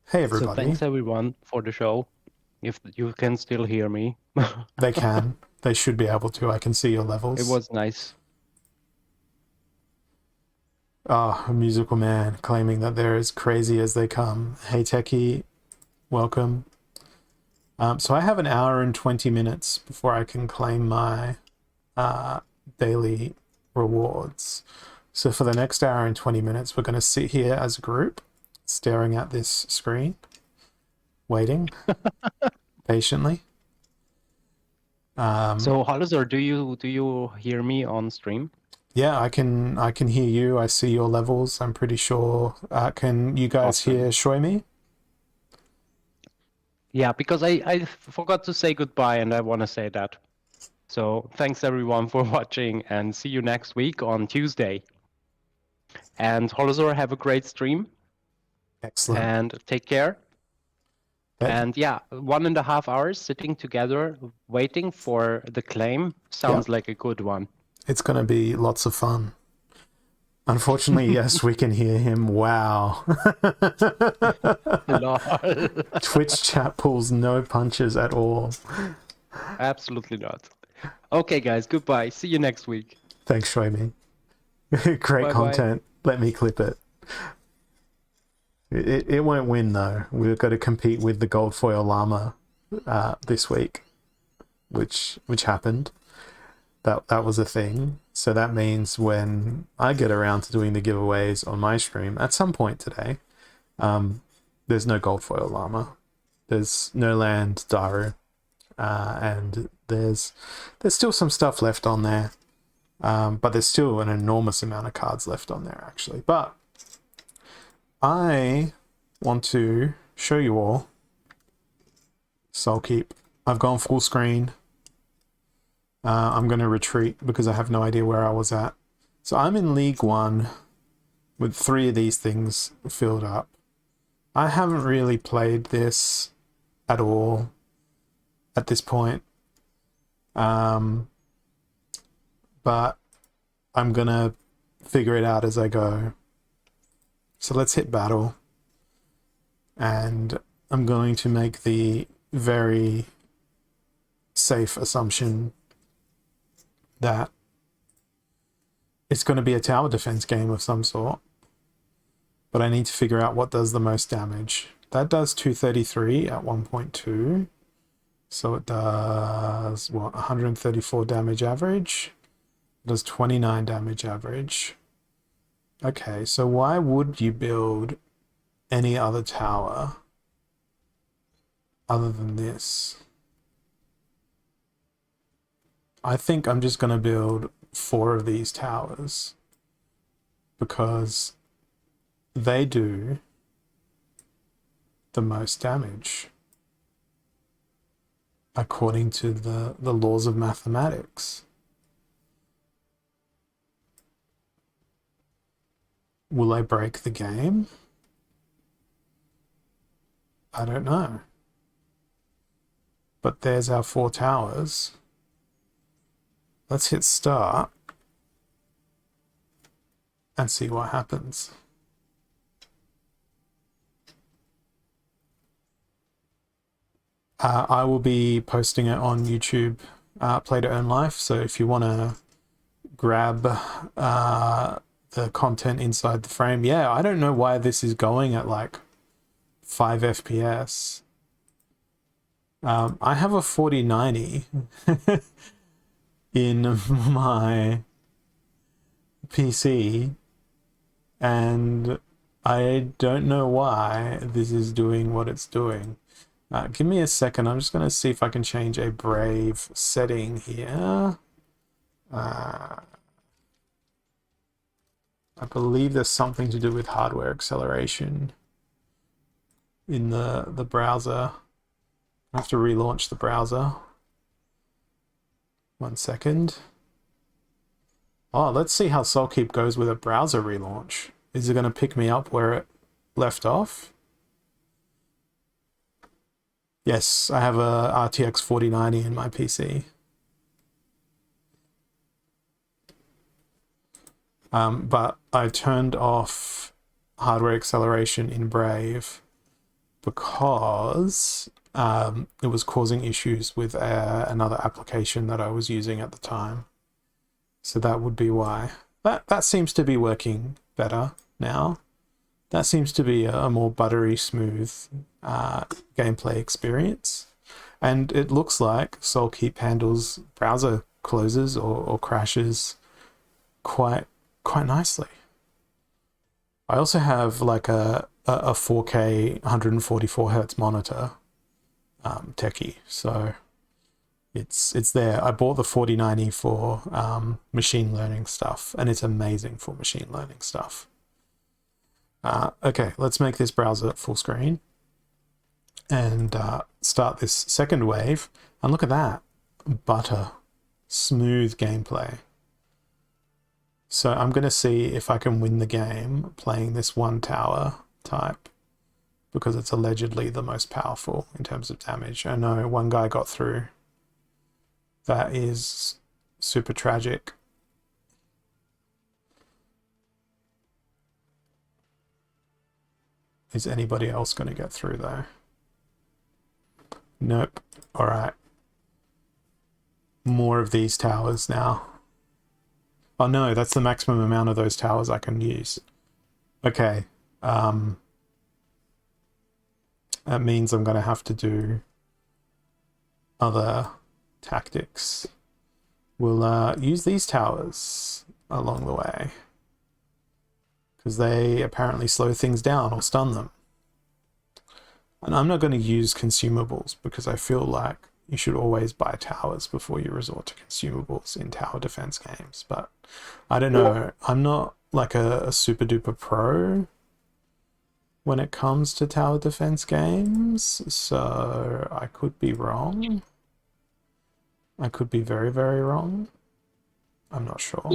Hey So everybody. thanks everyone for the show. If you can still hear me, They can. They should be able to. I can see your it levels. was nice. Ah, a musical man claiming that they're as crazy as they come. Hey Techie, welcome. So I have an hour and 20 minutes before I can claim my uh, daily rewards. So for the next hour and 20 minutes, we're going to sit here as a group, staring at this screen, waiting patiently. Um, So Hollister, do you hear me on stream? Yeah, I can hear you. I see your levels. I'm pretty sure. Can you guys Awesome. hear Shoimi? Yeah, because I forgot to say goodbye and I want to say that. So thanks everyone for watching and see you next week on Tuesday. And Hollister, have a great stream Excellent. and take care. That, And yeah, 1.5 hours sitting together waiting for the claim yeah, sounds like a good one. it's gonna be lots of fun. Unfortunately, yes, we can hear him. Wow. Lol. Twitch chat pulls no punches at all. Absolutely not. Okay, guys, goodbye. See you next week. Thanks, Shoimi. Great Bye bye. content. Let me clip it. It won't win though. We've got to compete with the gold foil llama this week, which happened. That was a thing. So that means when I get around to doing the giveaways on my stream at some point today, there's no gold foil llama, there's no land Daru, and there's still some stuff left on there, but there's still an enormous amount of cards left on there actually. But I want to show you all Soulkeep. I've gone full screen. I'm going to retreat because I have no idea where I was at. So I'm in League One with 3 of these things filled up. I haven't really played this at all at this point. But I'm going to figure it out as I go. So let's hit battle. And I'm going to make the very safe assumption that it's going to be a tower defense game of some sort. But I need to figure out what does the most damage. That does 233 at 1.2. So it does, what, 134 damage average? It does 29 damage average. Okay, so why would you build any other tower other than this? I think I'm just going to build 4 of these towers because they do the most damage according to the laws of mathematics. Will I break the game? I don't know. But there's our 4 towers. Let's hit start and see what happens. I will be posting it on YouTube, Play to Earn Life. So if you want to grab the content inside the frame, yeah, I don't know why this is going at like 5 FPS. I have a 4090 in my PC, and I don't know why this is doing what it's doing. Give me a second. I'm just going to see if I can change a Brave setting here. I believe there's something to do with hardware acceleration in the browser. I have to relaunch the browser. 1 second. Oh, let's see how Soulkeep goes with a browser relaunch. Is it going to pick me up where it left off? Yes, I have a RTX 4090 in my PC. But I turned off hardware acceleration in Brave, because it was causing issues with another application that I was using at the time. So that would be why. That seems to be working better now. That seems to be a more buttery smooth gameplay experience. And it looks like Soulkeep handles browser closes or crashes quite nicely. I also have like a 4K 144 hertz monitor techie, so it's there. I bought the 4090 for machine learning stuff, and it's amazing for machine learning stuff. Okay, let's make this browser full screen and start this second wave. And look at that, butter, smooth gameplay. So I'm going to see if I can win the game playing this one tower type, because it's allegedly the most powerful in terms of damage. I know one guy got through. That is super tragic. Is anybody else going to get through though? Nope. All right. More of these towers now. Oh no, that's the maximum amount of those towers I can use. Okay. That means I'm going to have to do other tactics. We'll use these towers along the way, because they apparently slow things down or stun them. And I'm not going to use consumables, because I feel like you should always buy towers before you resort to consumables in tower defense games. But I don't know. I'm not like a super duper pro when it comes to tower defense games, so I could be wrong. I could be very, very wrong. I'm not sure.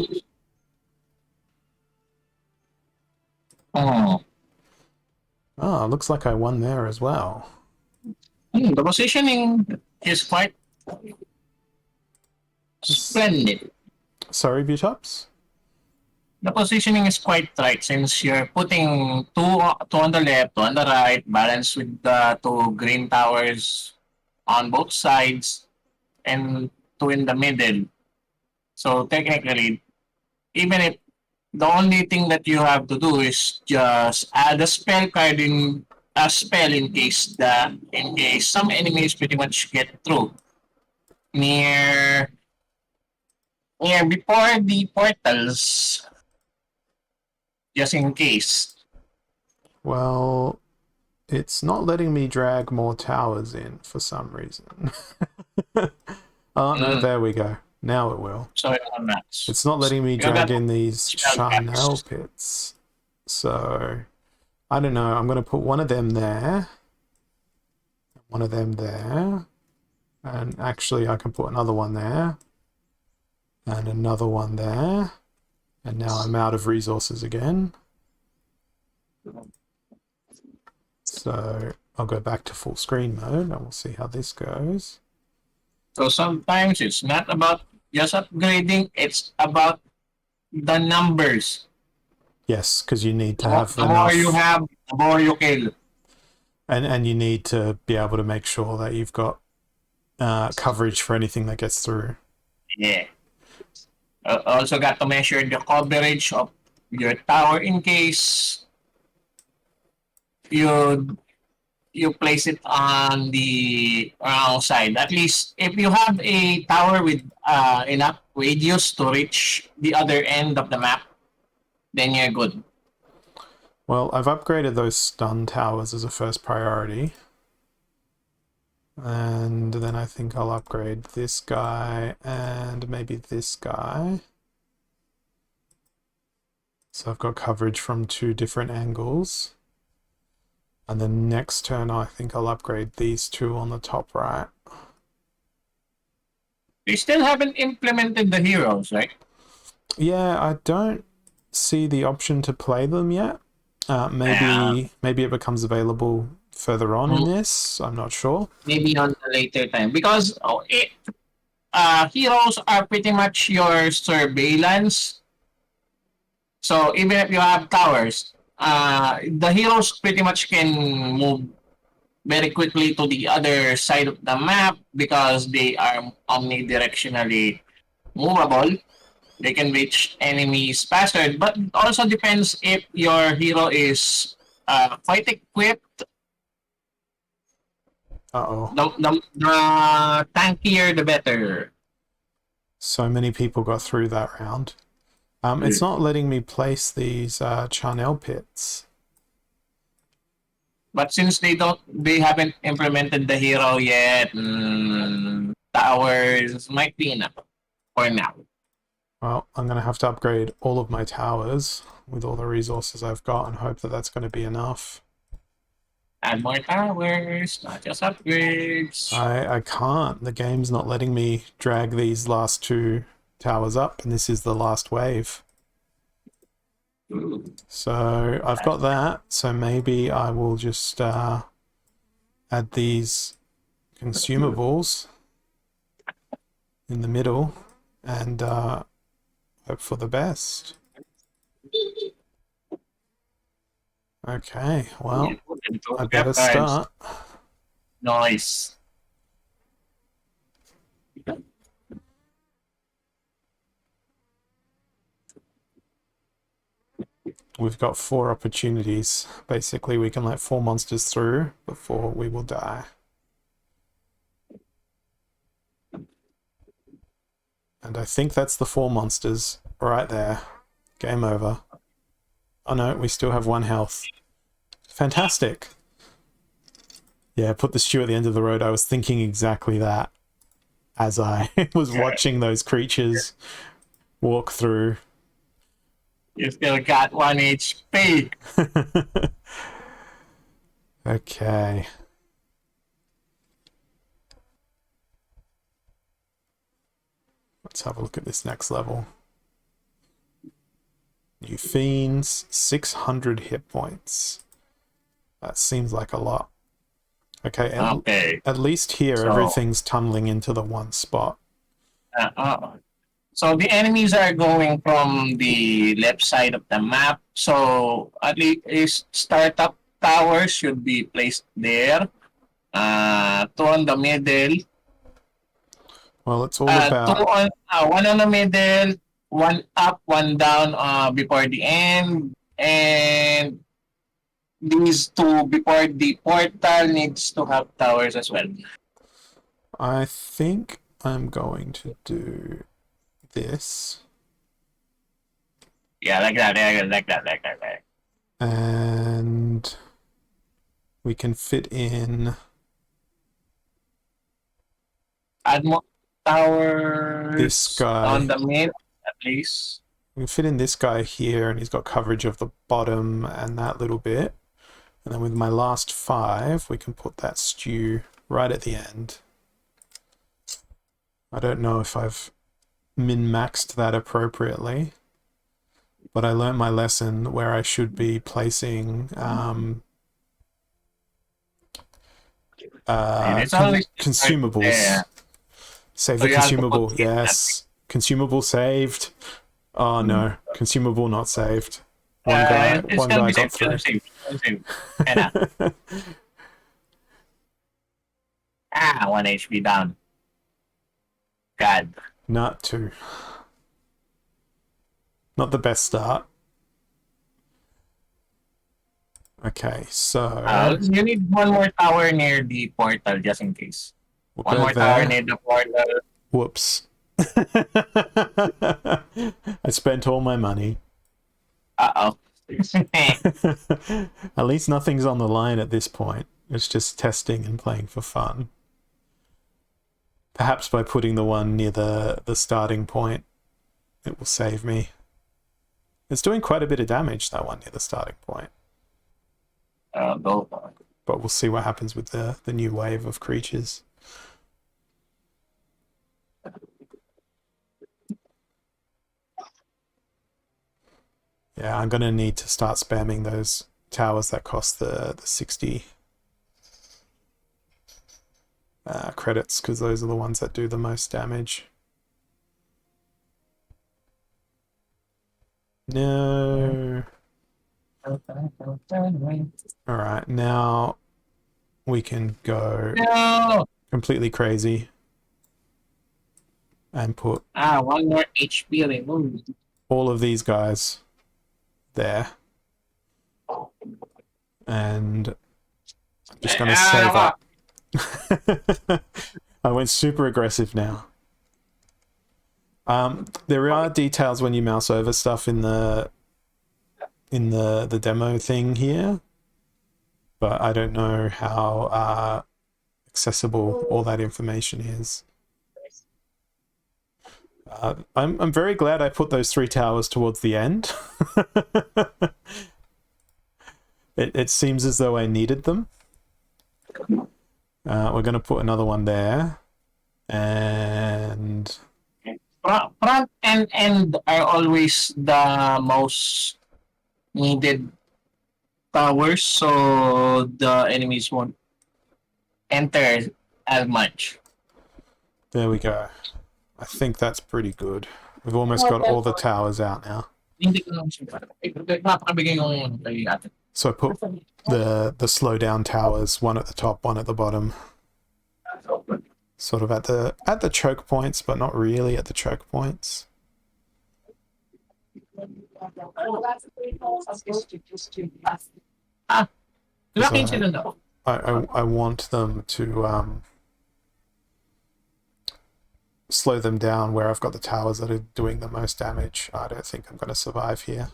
Oh. Oh, looks like I won there as well. The positioning is quite splendid. Sorry, Butops? The positioning is quite right, since you're putting two on the left, two on the right, balanced with the two green towers on both sides, and two in the middle. So technically, even if the only thing that you have to do is just add a spell card in a spell in case some enemies pretty much get through near before the portals, just in case. Well, it's not letting me drag more towers in for some reason. Oh, no, there we go. Now it will. So It's not letting me drag in these Charnel pits. So, I don't know. I'm going to put one of them there. One of them there. And actually, I can put another one there. And another one there. And now I'm out of resources again. So, I'll go back to full screen mode and we'll see how this goes. So sometimes it's not about just upgrading, it's about the numbers. Yes, because you need to have the enough. more you have, the more you kill. And you need to be able to make sure that you've got coverage for anything that gets through. Yeah. Also got to measure the coverage of your tower in case you place it on the wrong side. At least if you have a tower with enough radius to reach the other end of the map, then you're good. Well, I've upgraded those stun towers as a first priority. And then I think I'll upgrade this guy and maybe this guy. So I've got coverage from two different angles. And the next turn, I think I'll upgrade these two on the top right. They still haven't implemented the heroes, right? Yeah, I don't see the option to play them yet. Maybe it becomes available further on in this. I'm not sure. Maybe on a later time. Because heroes are pretty much your surveillance. So even if you have towers, the heroes pretty much can move very quickly to the other side of the map because they are omnidirectionally movable. They can reach enemies faster, but it also depends if your hero is quite equipped. Uh-oh. The tankier, the better. So many people got through that round. It's not letting me place these charnel pits. But since they haven't implemented the hero yet, towers might be enough for now. Well, I'm going to have to upgrade all of my towers with all the resources I've got and hope that that's going to be enough. Add more towers, not just upgrades. I can't. The game's not letting me drag these last 2 towers up, and this is the last wave. Ooh. So I've got that, so maybe I will just add these consumables in the middle and hope for the best. Okay, well, I better start. Nice. We've got 4 opportunities. Basically, we can let 4 monsters through before we will die. And I think that's the 4 monsters right there. Game over. Oh no, we still have 1 health. Fantastic. Yeah, put the stew at the end of the road. I was thinking exactly that as I was watching those creatures walk through. You still got 1 HP. Okay. Let's have a look at this next level. New Fiends, 600 hit points. That seems like a lot. Okay, at least here So- everything's tunneling into the one spot. So the enemies are going from the left side of the map. So at least startup towers should be placed there. 2 on the middle. Well, it's all 2 about... on 1 on the middle, 1 up, 1 down before the end, and these 2 before the portal needs to have towers as well. I think I'm going to do this. Yeah, like that. And we can fit in Add more towers this guy. on the mid, at least. We can fit in this guy here, and he's got coverage of the bottom and that little bit. And then with my last 5, we can put that stew right at the end. I don't know if I've min-maxed that appropriately, but I learned my lesson where I should be placing consumables. Yeah. Save So the you have to consumable. put- Yes. Consumable saved. Oh no. Consumable not saved. One guy got through. Save. Ayan na. 1 HP down. God. Not 2. Not the best start. Okay, so You need 1 more tower near the portal just in case. we'll 1 go more tower there. near the portal. Whoops. I spent all my money. Uh-oh. At least nothing's on the line at this point. It's just testing and playing for fun. Perhaps by putting the one near the starting point, it will save me. It's doing quite a bit of damage, that one near the starting point. Go. But we'll see what happens with the new wave of creatures. Yeah, I'm going to need to start spamming those towers that cost the 60 credits, because those are the ones that do the most damage. No. Alright, now we can go No! completely crazy and put One more HP removed. all of these guys there. And I'm just going to save up. I went super aggressive now. There are details when you mouse over stuff in the demo thing here, but I don't know how accessible all that information is. I'm very glad I put those 3 towers towards the end. It seems as though I needed them. We're going to put another one there, and Front and end are always the most needed towers, so the enemies won't enter as much. there we go. I think that's pretty good. We've almost got all the towers out now. So I put the slowdown towers, one at the top, one at the bottom, sort of at the choke points, but not really at the choke points. I want them to slow them down where I've got the towers that are doing the most damage. I don't think I'm going to survive here.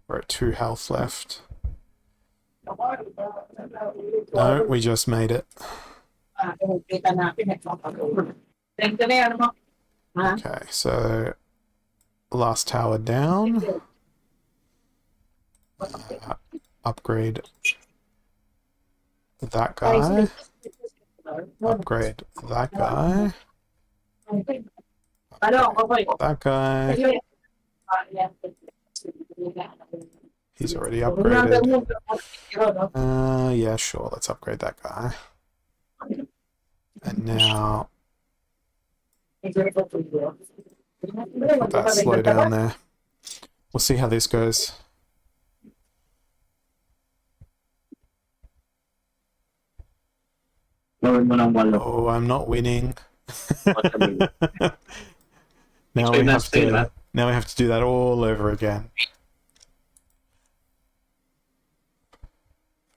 We're at 2 health left. No, we just made it. Okay, so last tower down. Upgrade that guy. Upgrade that guy. That guy. He's already upgraded. Yeah, sure. Let's upgrade that guy. And now put that slow down there. We'll see how this goes. Oh, I'm not winning. Now we have to do that all over again.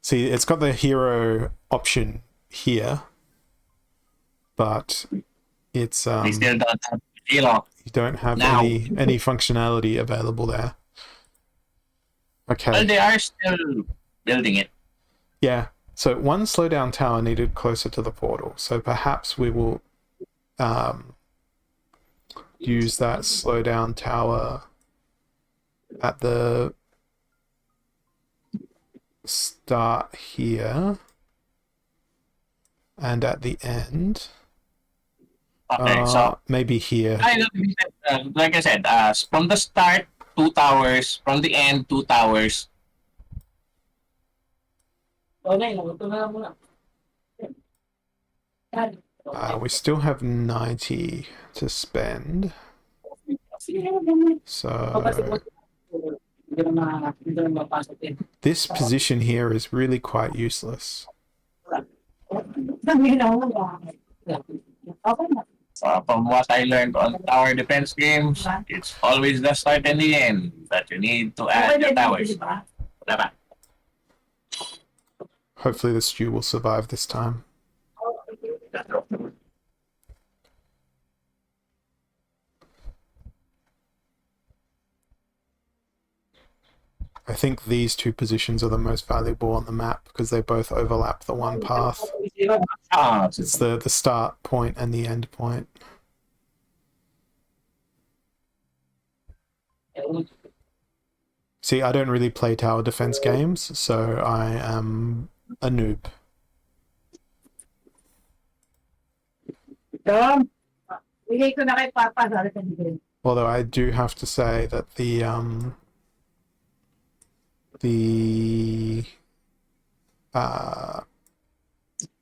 See, it's got the hero option here, but it's They still don't have hero. you don't have Now. any functionality available there. Okay. Well, they are still building it. Yeah. So one slowdown tower needed closer to the portal. So perhaps we will use that slowdown tower at the start here and at the end. Okay, so maybe here. like I said, from the start, 2 towers. From the end, 2 towers. We still have 90 to spend. So this position here is really quite useless. From what I learned on tower defense games, it's always the start and the end that you need to add your towers. Wala. Hopefully the stew will survive this time. I think these 2 positions are the most valuable on the map because they both overlap the one path. It's the start point and the end point. See, I don't really play tower defense games, so I am a noob. Although I do have to say that the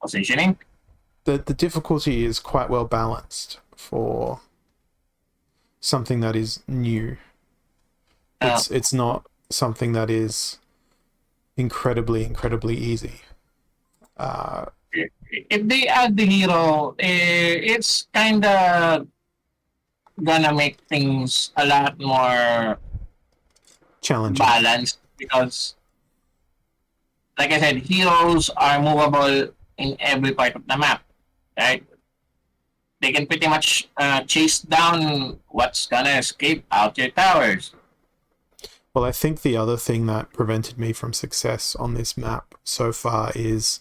Positioning? the difficulty is quite well balanced for something that is new. It's not something that is incredibly easy. If they add the hero, it's kind of gonna make things a lot more Challenging. balanced because, like I said, heroes are movable in every part of the map, right? They can pretty much chase down what's gonna escape out your towers. Well, I think the other thing that prevented me from success on this map so far is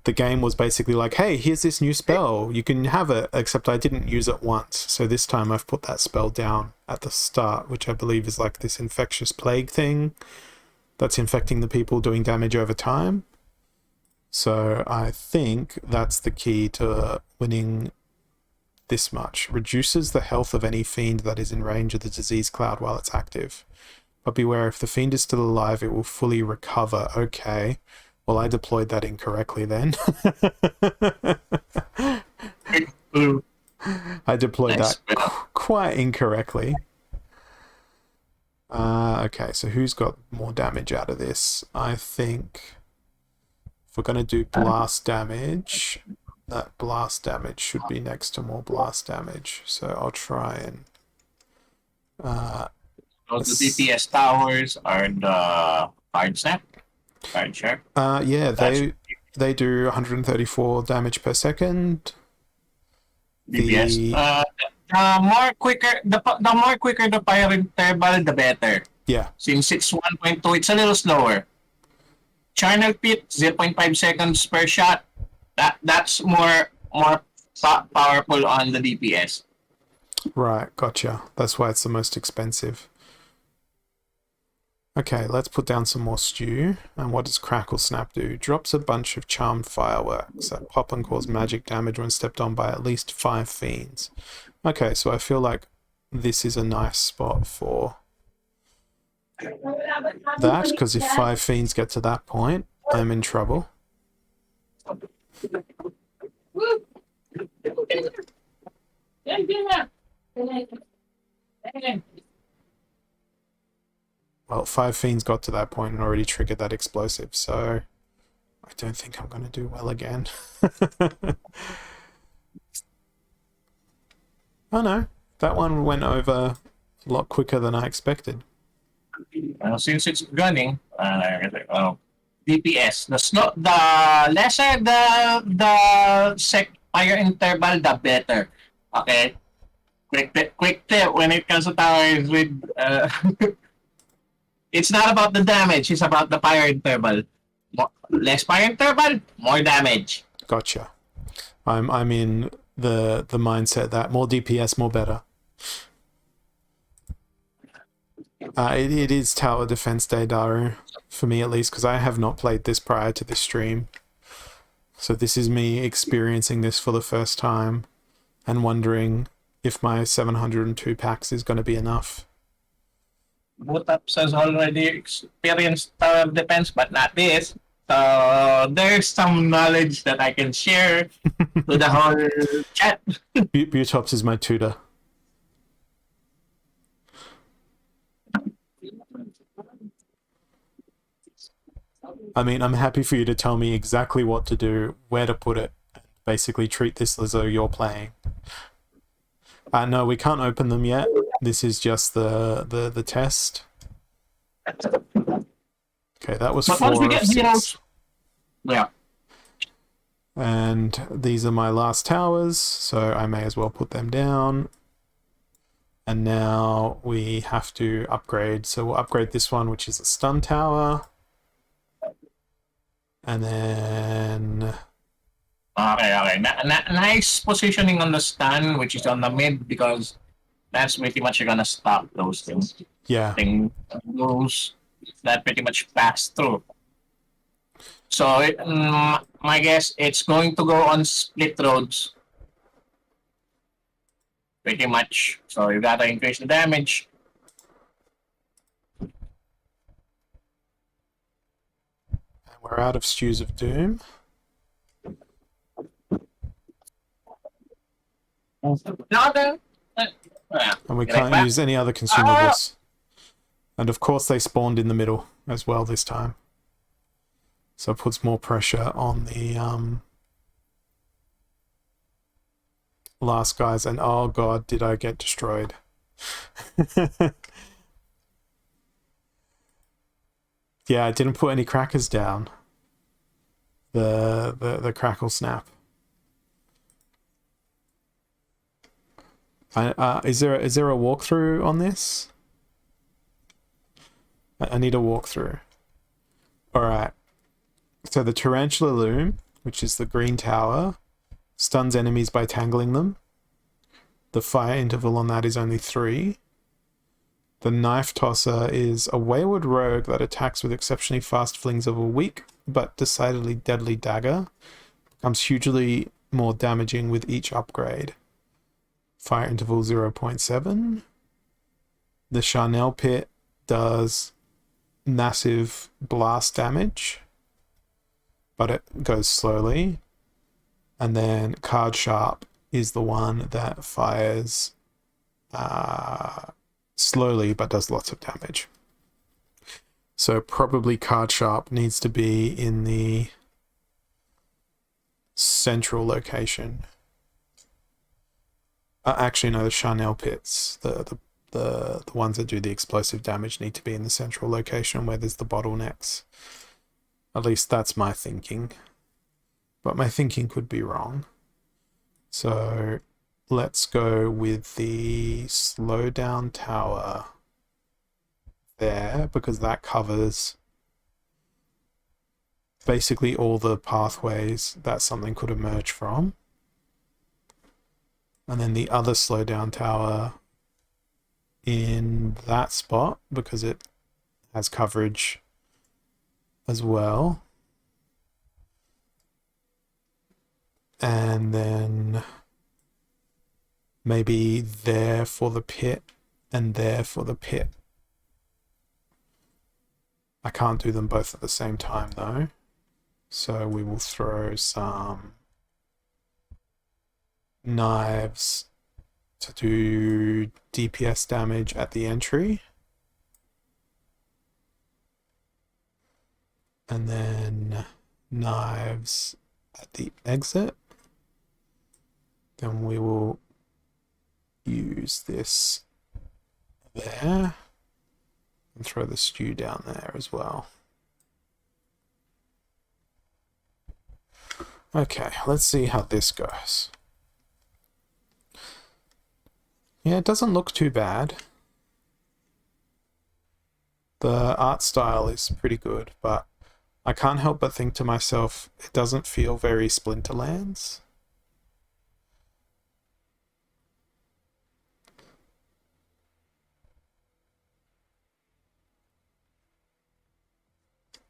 the game was basically like, hey, here's this new spell. You can have it, except I didn't use it once. So this time I've put that spell down at the start, which I believe is like this infectious plague thing that's infecting the people, doing damage over time. So I think that's the key to winning this much. Reduces the health of any fiend that is in range of the disease cloud while it's active. But beware, if the fiend is still alive, it will fully recover. Okay. Well, I deployed that incorrectly then. I deployed that quite incorrectly. Okay, so who's got more damage out of this? I think if we're going to do blast damage, that blast damage should be next to more blast damage. So I'll try and... So the DPS towers are the card snap, card shark. Yeah, they do 134 damage per second. DPS. The more quicker the fire interval, the better. Yeah. Since it's 1.2, it's a little slower. Charnel Pit, 0.5 seconds per shot. That's more powerful on the DPS. Right, gotcha. That's why it's the most expensive. Okay, let's put down some more stew. And what does Crackle Snap do? Drops a bunch of charmed fireworks that pop and cause magic damage when stepped on by at least 5 fiends. Okay, so I feel like this is a nice spot for that, because if 5 fiends get to that point, I'm in trouble. Well, 5 fiends got to that point and already triggered that explosive, so I don't think I'm going to do well again. Oh no, that one went over a lot quicker than I expected. Since it's gunning, DPS, the lesser the fire interval, the better. Okay, quick tip when it comes to towers with it's not about the damage, it's about the fire interval. Less fire interval, more damage. Gotcha. I'm in the mindset that more DPS, more better. It is Tower Defense Day, Daru, for me at least, because I have not played this prior to this stream. So this is me experiencing this for the first time and wondering if my 702 packs is going to be enough. Bootups has already experienced Tower Defense, but not this. So there's some knowledge that I can share to the whole chat. Butops is my tutor. I mean, I'm happy for you to tell me exactly what to do, where to put it, and basically treat this as though you're playing. No, we can't open them yet. This is just the test. Okay, that was 4 of 6. Yeah. And these are my last towers, so I may as well put them down. And now we have to upgrade. So we'll upgrade this one, which is a stun tower. And then... Okay. Nice positioning on the stun, which is on the mid, because that's pretty much gonna stop those things. Yeah. Those that pretty much pass through. So my guess, it's going to go on split roads. Pretty much. So you gotta increase the damage. And we're out of Stews of Doom. And we can't use any other consumables. And of course they spawned in the middle as well this time. So it puts more pressure on the last guys. And oh god, did I get destroyed. Yeah, I didn't put any crackers down. The crackle snap. Is there a walkthrough on this? I need a walkthrough. Alright. So the Tarantula Loom, which is the green tower, stuns enemies by tangling them. The fire interval on that is only 3. The Knife Tosser is a wayward rogue that attacks with exceptionally fast flings of a weak but decidedly deadly dagger. Becomes hugely more damaging with each upgrade. Fire interval 0.7. The Charnel Pit does massive blast damage, but it goes slowly. And then Card Sharp is the one that fires slowly but does lots of damage. So probably Card Sharp needs to be in the central location. Actually, no, the Charnel Pits, the ones that do the explosive damage, need to be in the central location where there's the bottlenecks. At least that's my thinking. But my thinking could be wrong. So let's go with the slowdown tower there, because that covers basically all the pathways that something could emerge from. And then the other slowdown tower in that spot, because it has coverage as well. And then maybe there for the pit and there for the pit. I can't do them both at the same time though. So we will throw some knives to do DPS damage at the entry. And then knives at the exit. Then we will use this there and throw the stew down there as well. Okay, let's see how this goes. Yeah, it doesn't look too bad. The art style is pretty good, but I can't help but think to myself, it doesn't feel very Splinterlands.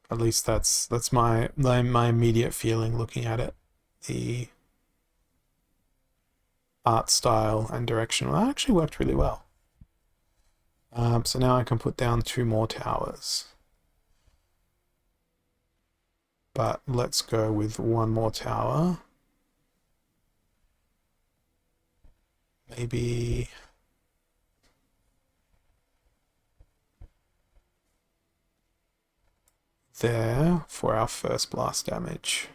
At least that's my immediate feeling looking at it. The art style and direction, well, that actually worked really well. So now I can put down 2 more towers. But let's go with 1 more tower. Maybe there for our first blast damage.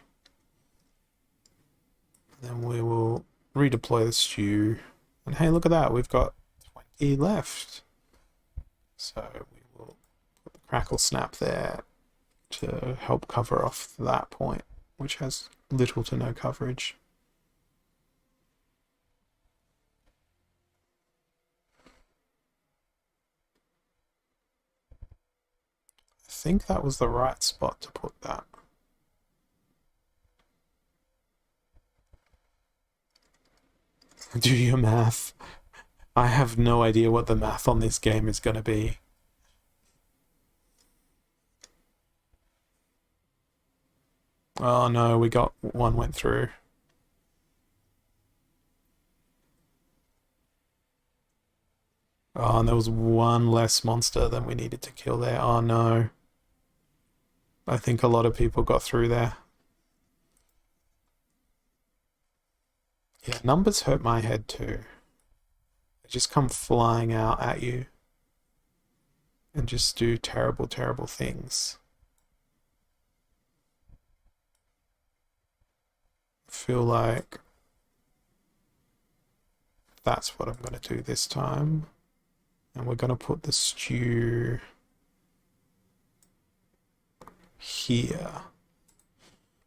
Then we will redeploy the stew. And hey, look at that, we've got 20 left. So we will put the crackle snap there to help cover off that point, which has little to no coverage. I think that was the right spot to put that. Do your math. I have no idea what the math on this game is going to be. Oh no, we got one went through. Oh, and there was one less monster than we needed to kill there. Oh no. I think a lot of people got through there. Yeah, numbers hurt my head too. They just come flying out at you and just do terrible, terrible things. feel like that's what I'm going to do this time. And we're going to put the stew here.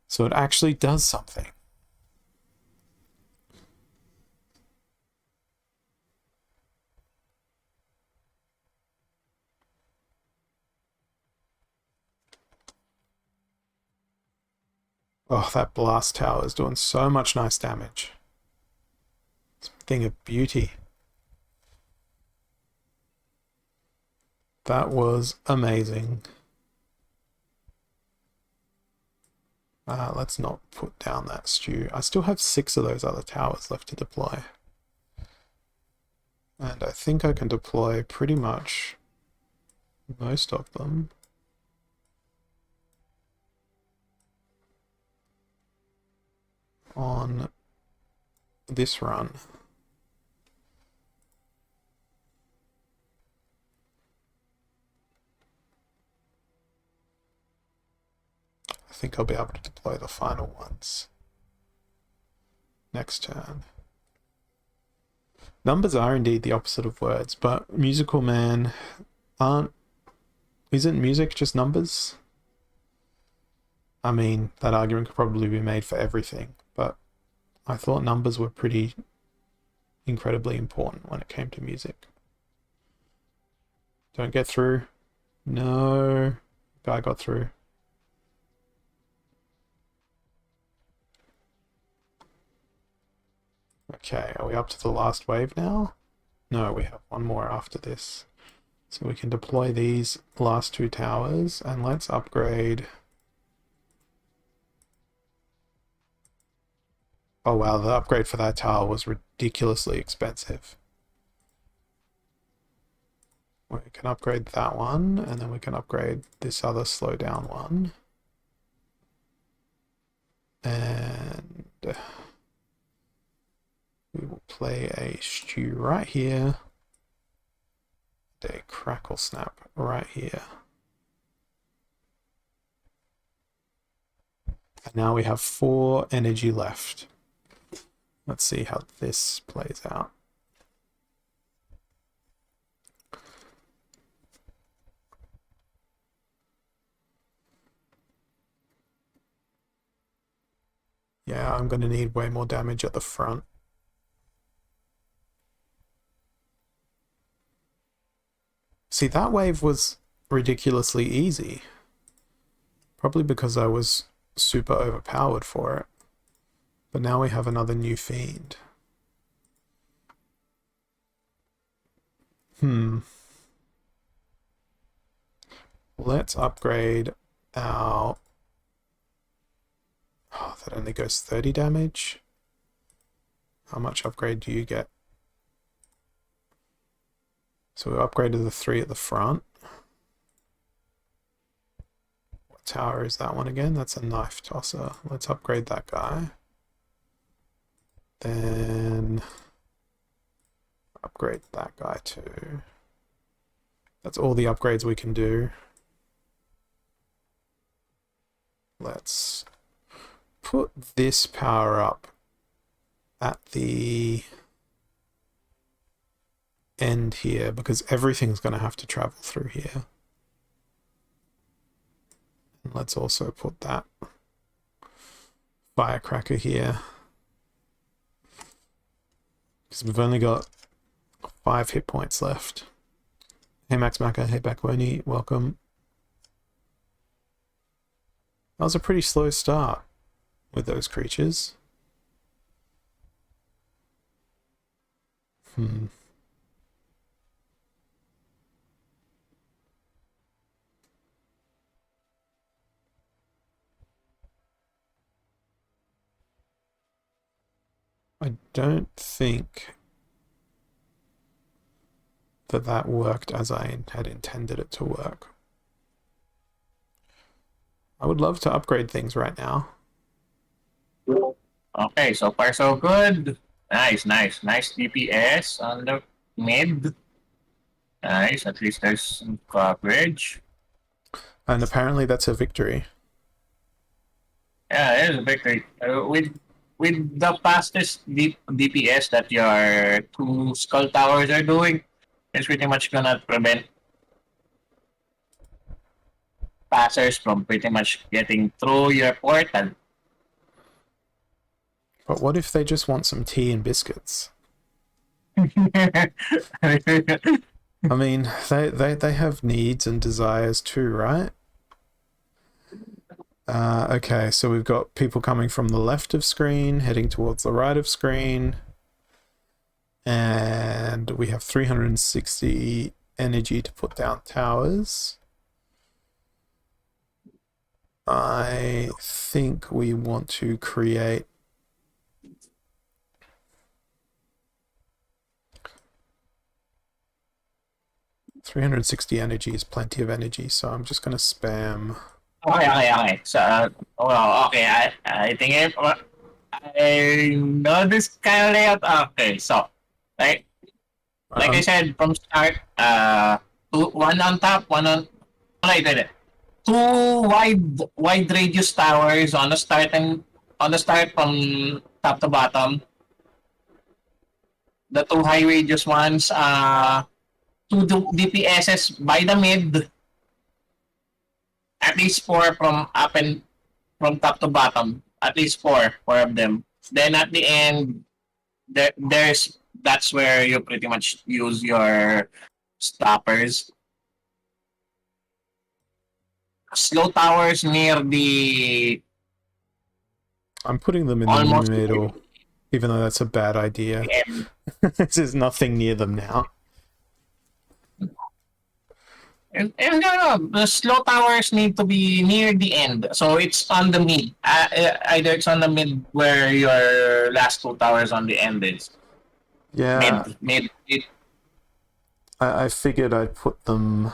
So it actually does something. Oh, that blast tower is doing so much nice damage. It's a thing of beauty. That was amazing. Let's not put down that stew. I still have 6 of those other towers left to deploy. And I think I can deploy pretty much most of them. On this run. I think I'll be able to deploy the final ones next turn. Numbers are indeed the opposite of words, but Musical Man isn't music just numbers? I mean, that argument could probably be made for everything, but I thought numbers were pretty incredibly important when it came to music. Don't get through. No. Guy got through. Okay, are we up to the last wave now? No, we have one more after this. So we can deploy these last 2 towers, and let's upgrade. Oh wow, the upgrade for that tower was ridiculously expensive. We can upgrade that one, and then we can upgrade this other slow down one. And we will play a stew right here. A crackle snap right here. And now we have 4 energy left. Let's see how this plays out. Yeah, I'm going to need way more damage at the front. See, that wave was ridiculously easy. Probably because I was super overpowered for it. But now we have another new fiend. Let's upgrade our... Oh, that only goes 30 damage. How much upgrade do you get? So we upgraded the 3 at the front. What tower is that one again? That's a knife tosser. Let's upgrade that guy. Then upgrade that guy too. That's all the upgrades we can do. Let's put this power up at the end here, because everything's going to have to travel through here. And let's also put that firecracker here, because we've only got 5 hit points left. Hey Max Macca, hey Backwoni, welcome. That was a pretty slow start with those creatures. I don't think that worked as I had intended it to work. I would love to upgrade things right now. Okay, so far so good. Nice DPS on the mid. Nice, at least there's some coverage. And apparently that's a victory. Yeah, it is a victory. With with the fastest DPS that your two skull towers are doing, it's pretty much gonna prevent passers from pretty much getting through your portal. But what if they just want some tea and biscuits? I mean, they have needs and desires too, right? Okay, so we've got people coming from the left of screen, heading towards the right of screen. And we have 360 energy to put down towers. I think we want to create $360 energy is plenty of energy, so I'm just going to spam. Okay. So, well, okay. I think I know this kind of layout. Okay, so, like I said from start, one on top, one on. I did it. Two wide radius towers on the start and on the start from top to bottom. The two high radius ones, two DPSs by the mid. At least four from up and from top to bottom. At least four of them. Then at the end, that's where you pretty much use your stoppers. Slow towers near the I'm putting them in almost the middle, even though that's a bad idea. end. There's nothing near them now. No. The slow towers need to be near the end. So it's on the mid. Either it's on the mid where your last two towers on the end is. Yeah, Mid. I figured I'd put them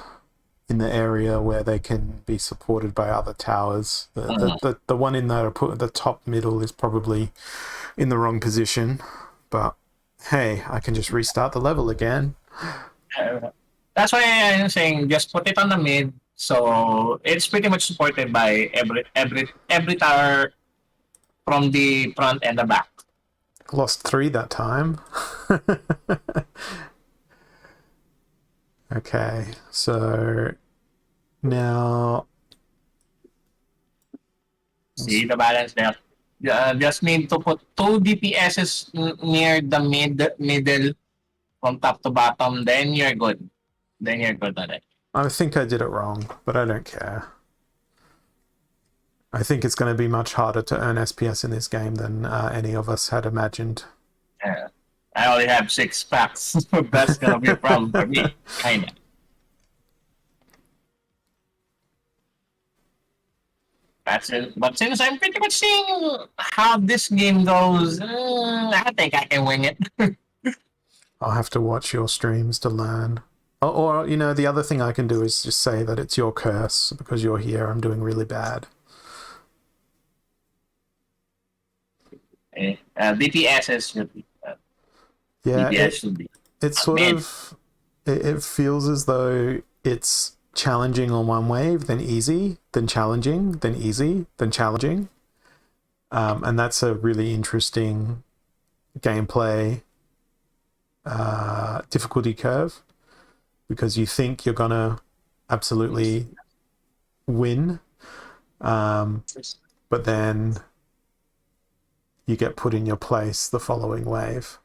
in the area where they can be supported by other towers. The one in there I put at the top middle is probably in the wrong position, but hey, I can just restart the level again. That's why I'm saying just put it on the mid. So it's pretty much supported by every tower from the front and the back. Lost 3 that time. Okay, so now See the balance there. Just need to put two DPSs near the middle from top to bottom. Then you're good. Then you're good at it. I think I did it wrong, but I don't care. I think it's going to be much harder to earn SPS in this game than any of us had imagined. Yeah. I only have 6 packs. That's gonna be a problem for me. Kinda. That's it. But since I'm pretty much seeing how this game goes, I think I can wing it. I'll have to watch your streams to learn. Or, you know, the other thing I can do is just say that it's your curse because you're here. I'm doing really bad. DPSs should be. Yeah, DPS should be. it's sort of... It feels as though it's challenging on one wave, then easy, then challenging, then easy, then challenging. And that's a really interesting gameplay difficulty curve, because you think you're gonna absolutely win, but then you get put in your place the following wave.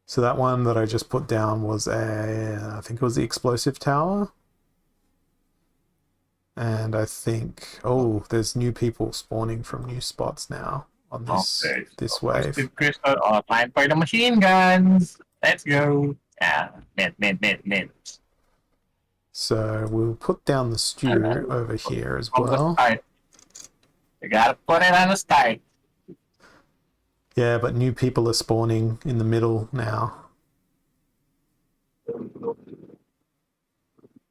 So that one that I just put down was I think it was the explosive tower. And I think, there's new people spawning from new spots now on this wave. Crystal, time for the machine guns. Let's go. Mid. So we'll put down the stew over here as well. You gotta put it on the start. Yeah, but new people are spawning in the middle now.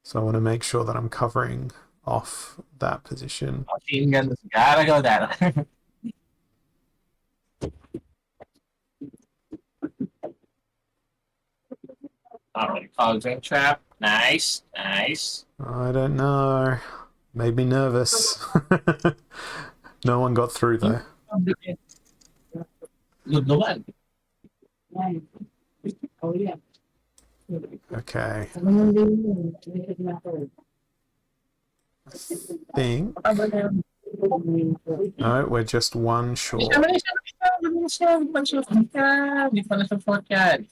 So I want to make sure that I'm covering off that position. Machine guns gotta go down. Alright, cauldron trap. Nice. I don't know. Made me nervous. No one got through though. Luduan. Okay. I think. No, we're just one short. Hindi pa na-support yan.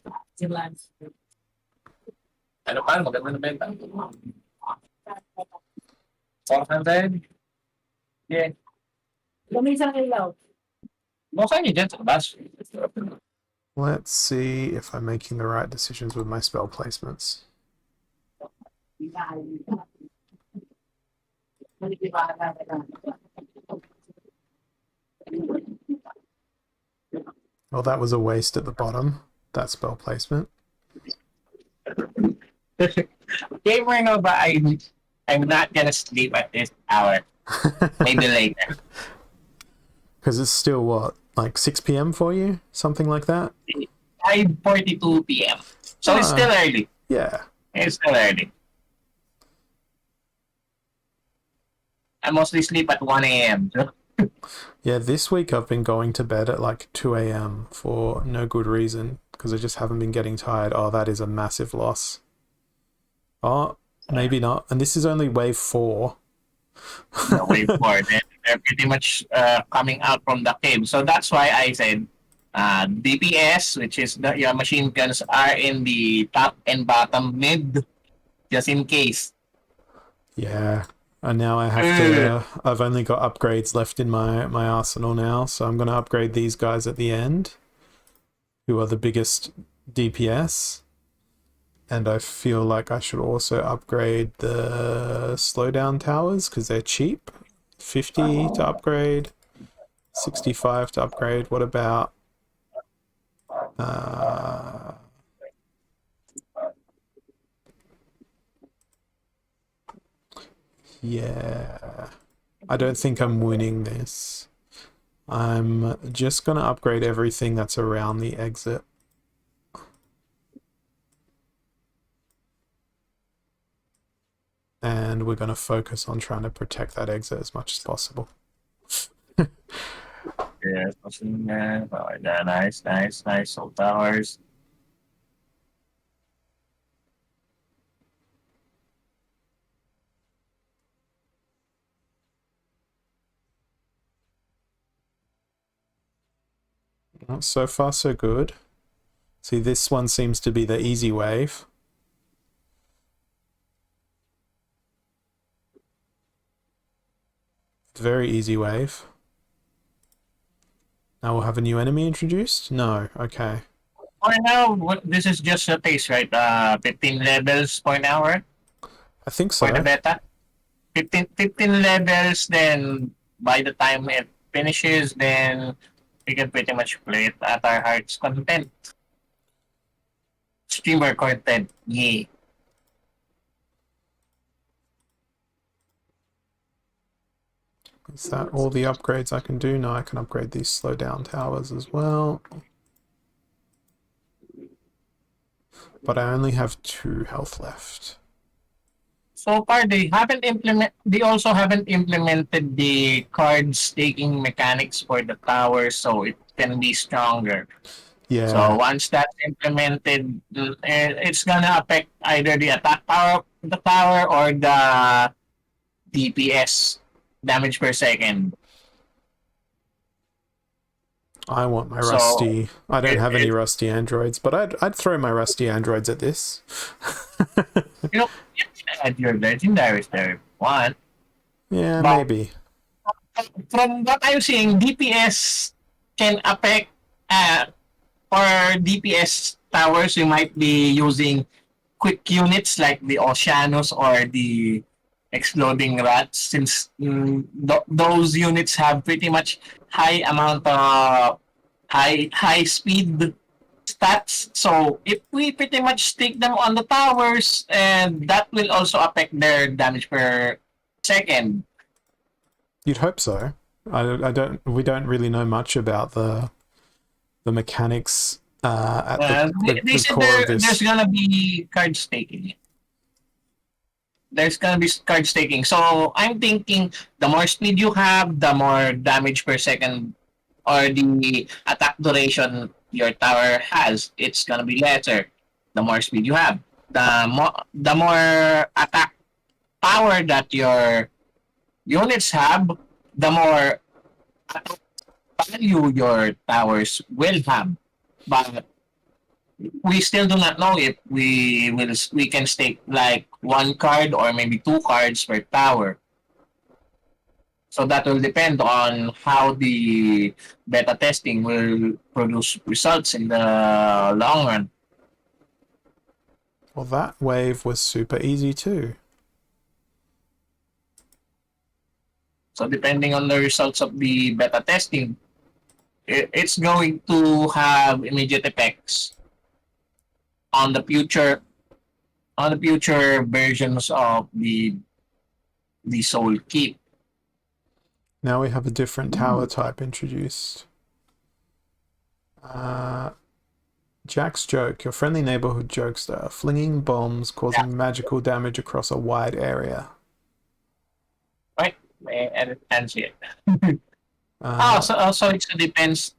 Ano pa? Maganda na benta. 400? Yeah. Lumisang ilaw. Okay niyo dyan sa labas. Let's see if I'm making the right decisions with my spell placements. Well, that was a waste at the bottom, that spell placement. Gamer no ba, I'm not gonna sleep at this hour. Maybe later. Because it's still, what, like 6 p.m. for you? Something like that? 5:42 p.m. So it's still early. Yeah. It's still early. I mostly sleep at 1 a.m. Yeah, this week I've been going to bed at like 2 a.m. for no good reason, because I just haven't been getting tired. Oh, that is a massive loss. Oh, maybe not. And this is only wave 4. Wave 4. They're pretty much coming out from the cave. So that's why I said DPS, which is your machine guns, are in the top and bottom mid, just in case. Yeah. And now I have to... I've only got upgrades left in my arsenal now, so I'm going to upgrade these guys at the end, who are the biggest DPS. And I feel like I should also upgrade the slowdown towers, because they're cheap. 50 to upgrade, 65 to upgrade. What about... yeah, I don't think I'm winning this. I'm just going to upgrade everything that's around the exit. And we're going to focus on trying to protect that exit as much as possible. Yes, machine gun. Oh, yeah, nice. Soul towers. Well, so far, so good. See, this one seems to be the easy wave. Very easy wave. Now we'll have a new enemy introduced? No, okay. For now, this is just a taste, right? 15 levels per hour I think so. for the beta. 15 levels, then by the time it finishes, then we can pretty much play it at our heart's content. Streamer content, yay. Is that all the upgrades I can do? No, I can upgrade these slowdown towers as well. But I only have 2 health left. So far, they also haven't implemented the card staking mechanics for the tower, so it can be stronger. Yeah. So once that's implemented, it's gonna affect either the attack power of the tower or the DPS, damage per second. I want my So, rusty... I don't have any rusty androids, but I'd throw my rusty androids at this. You can add your legendaries there if you want. Yeah, But- maybe. From what I'm seeing, DPS can affect for DPS towers. You might be using quick units like the Oceanos or the Exploding Rats, since those units have pretty much high amount of high speed stats. So if we pretty much stick them on the towers, and that will also affect their damage per second. You'd hope so. We don't really know much about the mechanics at They the said core of this. there's gonna be card staking. there's gonna be card staking. So I'm thinking the more speed you have, the more damage per second or the attack duration your tower has. It's gonna be lesser. The more speed you have, the more attack power that your units have, the more attack value your towers will have. But we still do not know if we can stake like one card or maybe two cards per tower. So that will depend on how the beta testing will produce results in the long run. Well, that wave was super easy too. So depending on the results of the beta testing, it's going to have immediate effects on the future versions of the Soul Keep. Now we have a different tower type introduced. Jack's joke, your friendly neighborhood jokester, flinging bombs, causing magical damage across a wide area. Right? And see it. So it's a defense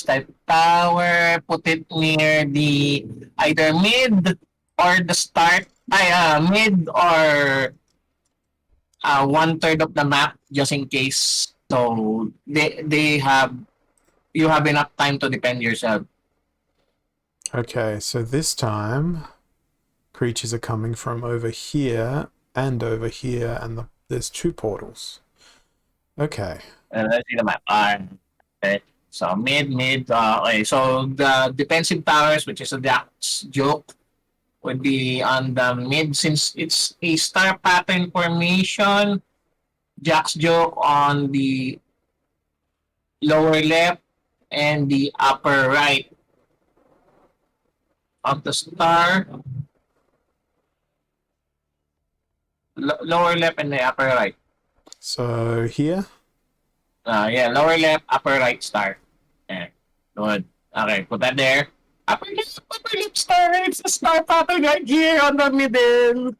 type tower. Put it near the either mid or the start. Mid or 1/3 of the map, just in case. So you have enough time to defend yourself. Okay, so this time creatures are coming from over here, and there's two portals. Okay. Let's see the map. Okay. So mid. Okay. So the defensive towers, which is a Jack's joke, would be on the mid since it's a star pattern formation. Jack's joke on the lower left and the upper right of the star. Lower left and the upper right. So here? Lower left, upper right star. Yeah, good. Okay, put that there. Upper left star. It's a star pattern right here on the middle.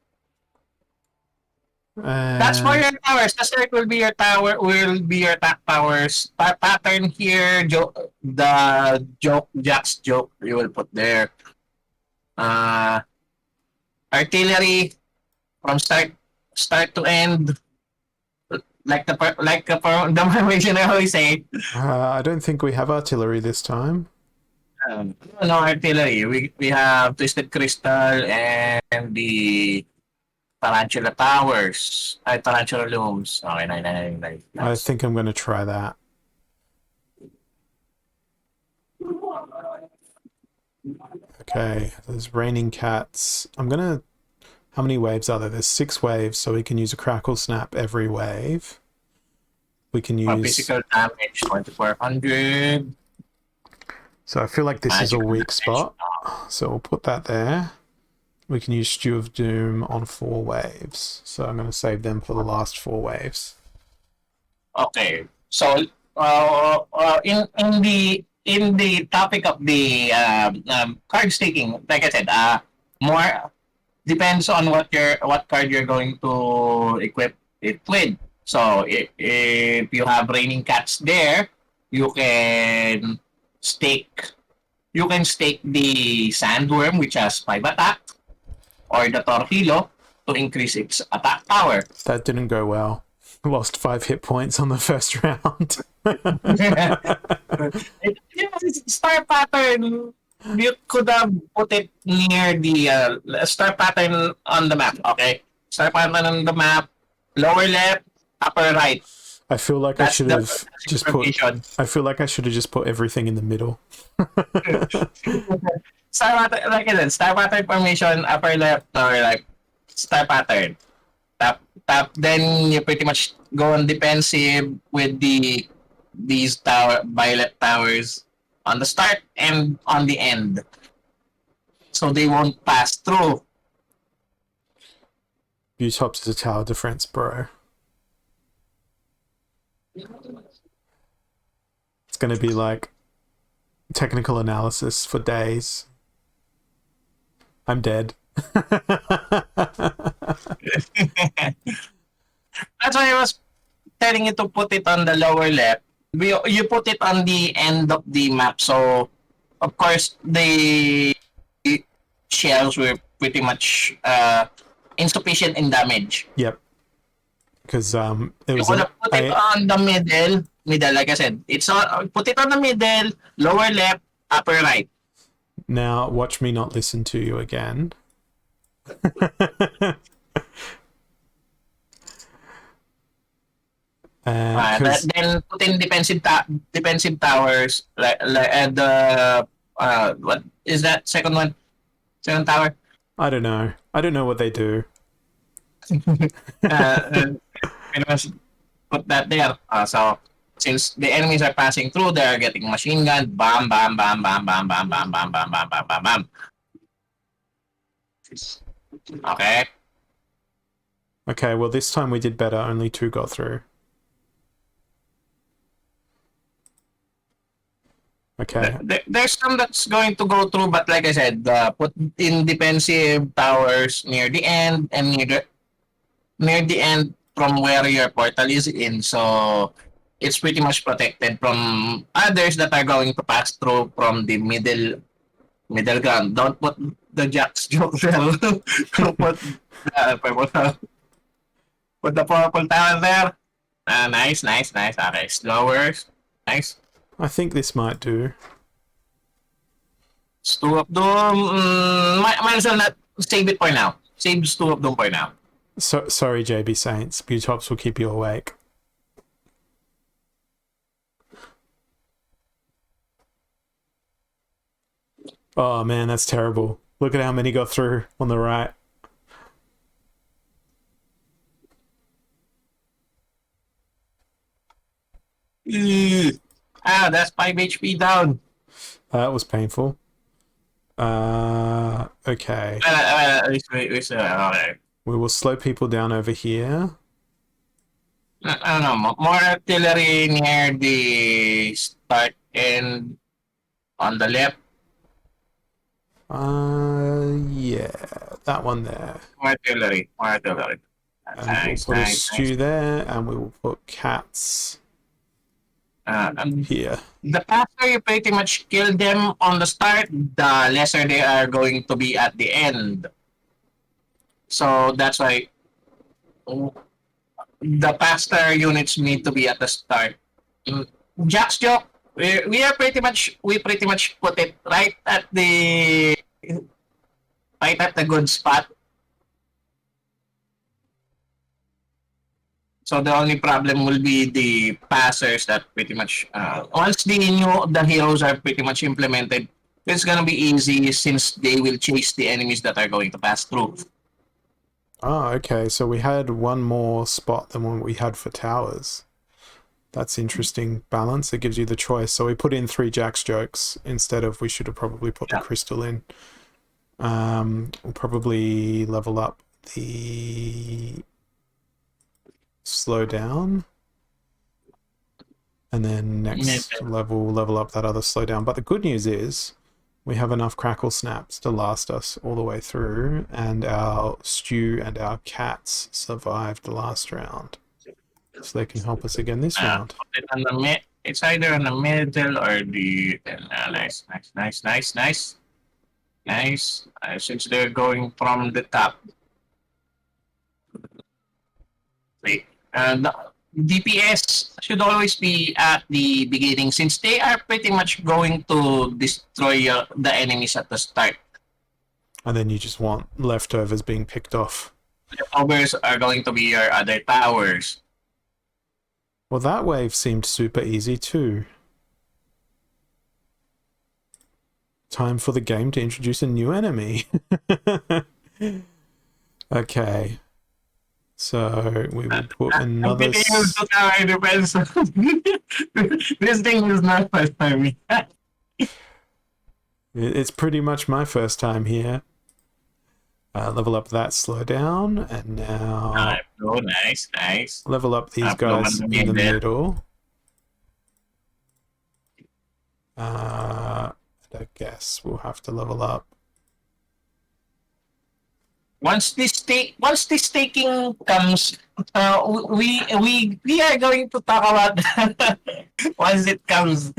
That's for your towers. The start will be your tower. Will be your attack powers. Pattern here. The joke, Jack's joke. You will put there. Artillery from start to end. The formation I always say. I don't think we have artillery this time. No artillery. We have Twisted Crystal and the Tarantula Towers. Tarantula Looms. Okay, nice. I think I'm going to try that. Okay, there's raining cats. How many waves are there? There's 6 waves, so we can use a crackle snap every wave. We can use physical damage 2400. So I feel like this is a weak spot. So we'll put that there. We can use Stew of Doom on 4 waves. So I'm going to save them for the last 4 waves. Okay. So in the topic of the card staking, like I said, more depends on what card you're going to equip it with. So if you have Raining Cats there, you can stake the Sandworm, which has 5 attack, or the Torhilo to increase its attack power. That didn't go well. Lost 5 hit points on the first round. Star pattern. You could have put it near the star pattern on the map. Okay, star pattern on the map. Lower left, upper right. I feel like I should have just put everything in the middle. Star pattern, like I said, star pattern formation, upper left, lower right, star pattern. Tap. Then you pretty much go on defensive with these violet towers on the start and on the end, so they won't pass through. Butops is a tower defense, bro. It's going to be like technical analysis for days. I'm dead. That's why I was telling you to put it on the lower left. You put it on the end of the map, so of course the shells were pretty much insufficient in damage. Yep. Because it You was could have put it on the middle, like I said. It's on, put it on the middle, lower left, upper right. Now watch me not listen to you again. Then put in defensive towers like at the what is that second one? Second tower. I don't know. I don't know what they do. Pretty much put that there. So since the enemies are passing through, they are getting machine gun. Bam, bam, bam, bam, bam, bam, bam, bam, bam, bam, bam, bam, bam. Okay. Okay, well this time we did better. Only 2 got through. Okay. There's some that's going to go through, but like I said, put in defensive towers near the end and near the end from where your portal is in. So it's pretty much protected from others that are going to pass through from the middle ground. Don't put the Jack's joke there. Put put the purple tower there. Nice. Okay, slower. Nice. I think this might do. Stew of Doom. Might as well not save it for now. Save Stew of Doom for now. So sorry, JB Saints. Butops will keep you awake. Oh man, that's terrible. Look at how many got through on the right. That's 5 HP down. That was painful. Okay. Okay. We will slow people down over here. I don't know. More artillery near the start and on the left. Yeah, that one there. More artillery. And Nice, we'll put a nice, stew there, and we will put cats here. The faster you pretty much kill them on the start, the lesser they are going to be at the end. So that's why the faster units need to be at the start. Jack's joke, we pretty much put it right at the good spot. So the only problem will be the passers that pretty much once the heroes are pretty much implemented, it's gonna be easy since they will chase the enemies that are going to pass through. Oh, okay. So we had one more spot than what we had for towers. That's interesting balance. It gives you the choice. So we put in 3 Jack's jokes instead of, we should have probably put the crystal in. We'll probably level up the slow down, and then next level up that other slow down. But the good news is we have enough crackle snaps to last us all the way through, and our stew and our cats survived the last round, so they can help us again this round. Put it on the it's either in the middle or the nice. Since they're going from the top. Wait. DPS should always be at the beginning since they are pretty much going to destroy the enemies at the start. And then you just want leftovers being picked off. Leftovers are going to be your other towers. Well, that wave seemed super easy too. Time for the game to introduce a new enemy. Okay. So we will put another. This thing is not first time. It's pretty much my first time here. Level up that slow down, and now Nice. level up these guys in the middle. I guess we'll have to level up Once this taking comes, we are going to talk about that once it comes.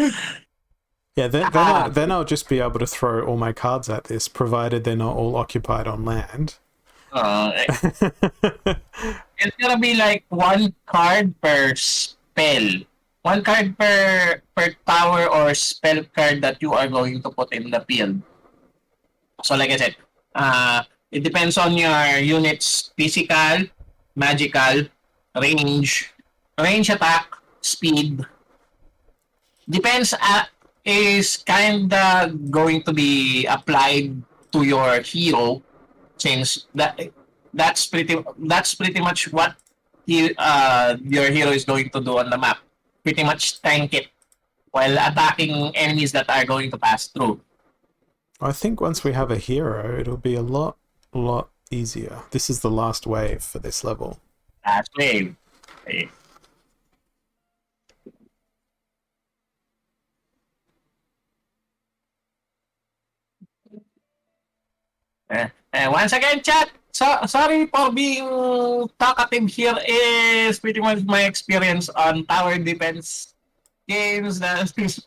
Yeah, then I'll just be able to throw all my cards at this, provided they're not all occupied on land. It's gonna be like one card per spell. One card per tower or spell card that you are going to put in the field. So like I said, it depends on your unit's physical, magical, range, range attack, speed. Depends is kinda going to be applied to your hero since that's pretty much what your hero is going to do on the map. Pretty much tank it while attacking enemies that are going to pass through. I think once we have a hero, it'll be a lot easier. This is the last wave for this level. Last wave. Okay. Once again, chat. Sorry for being talkative here. Is pretty much my experience on tower defense games. That is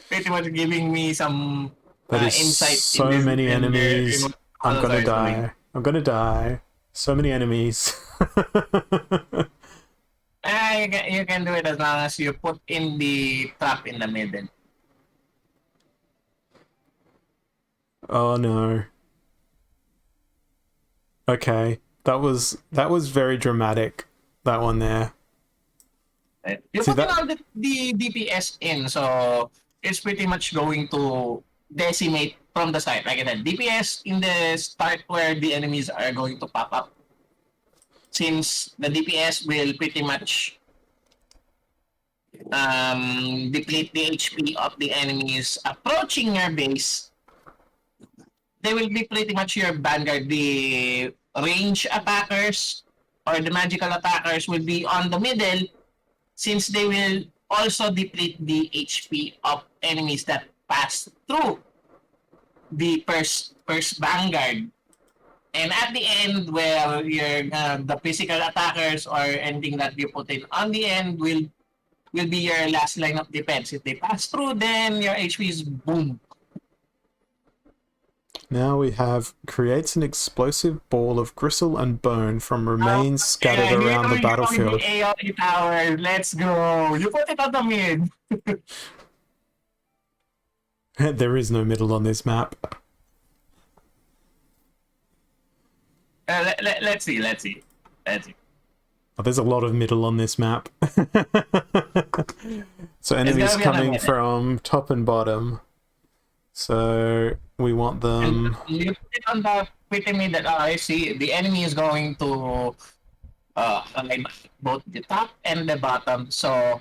pretty much giving me some That is insight. so many enemies. I'm gonna die. I'm gonna die. So many enemies. You can do it as long as you put in the trap in the middle. Oh no. Okay, that was very dramatic. That one there. You're See, putting that- all the DPS in, so it's pretty much going to decimate from the start. Like I said, DPS in the start where the enemies are going to pop up. Since the DPS will pretty much deplete the HP of the enemies approaching your base, they will be pretty much your vanguard. The range attackers or the magical attackers will be on the middle since they will also deplete the HP of enemies that pass through the first vanguard. And at the end, where your the physical attackers or anything that you put in on the end will be your last line of defense. If they pass through, then your HP is boom. Now we have creates an explosive ball of gristle and bone from remains scattered around the battlefield. AOE tower, let's go. You put it on the mid. There is no middle on this map. Let's see. Oh, there's a lot of middle on this map. So enemies coming from top and bottom. So we want them. And you put it on the pretty middle. I see the enemy is going to align both the top and the bottom. So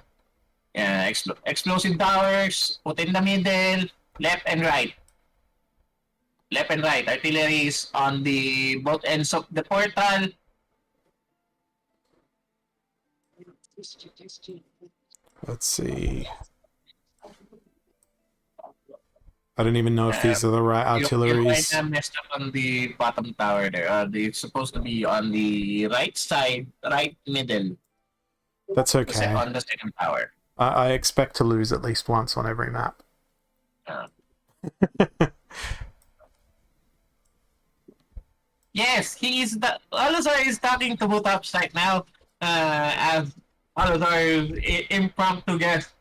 explosive towers, put in the middle, left and right. Left and right. Artillery is on the both ends of the portal. Let's see. I don't even know if these are the right artilleries. You messed up on the bottom tower there. It's supposed to be on the right side, right middle. That's okay. On the second tower. I expect to lose at least once on every map. Yes, he is the Alazar is talking to both ups right now. As Alazar is impromptu guest.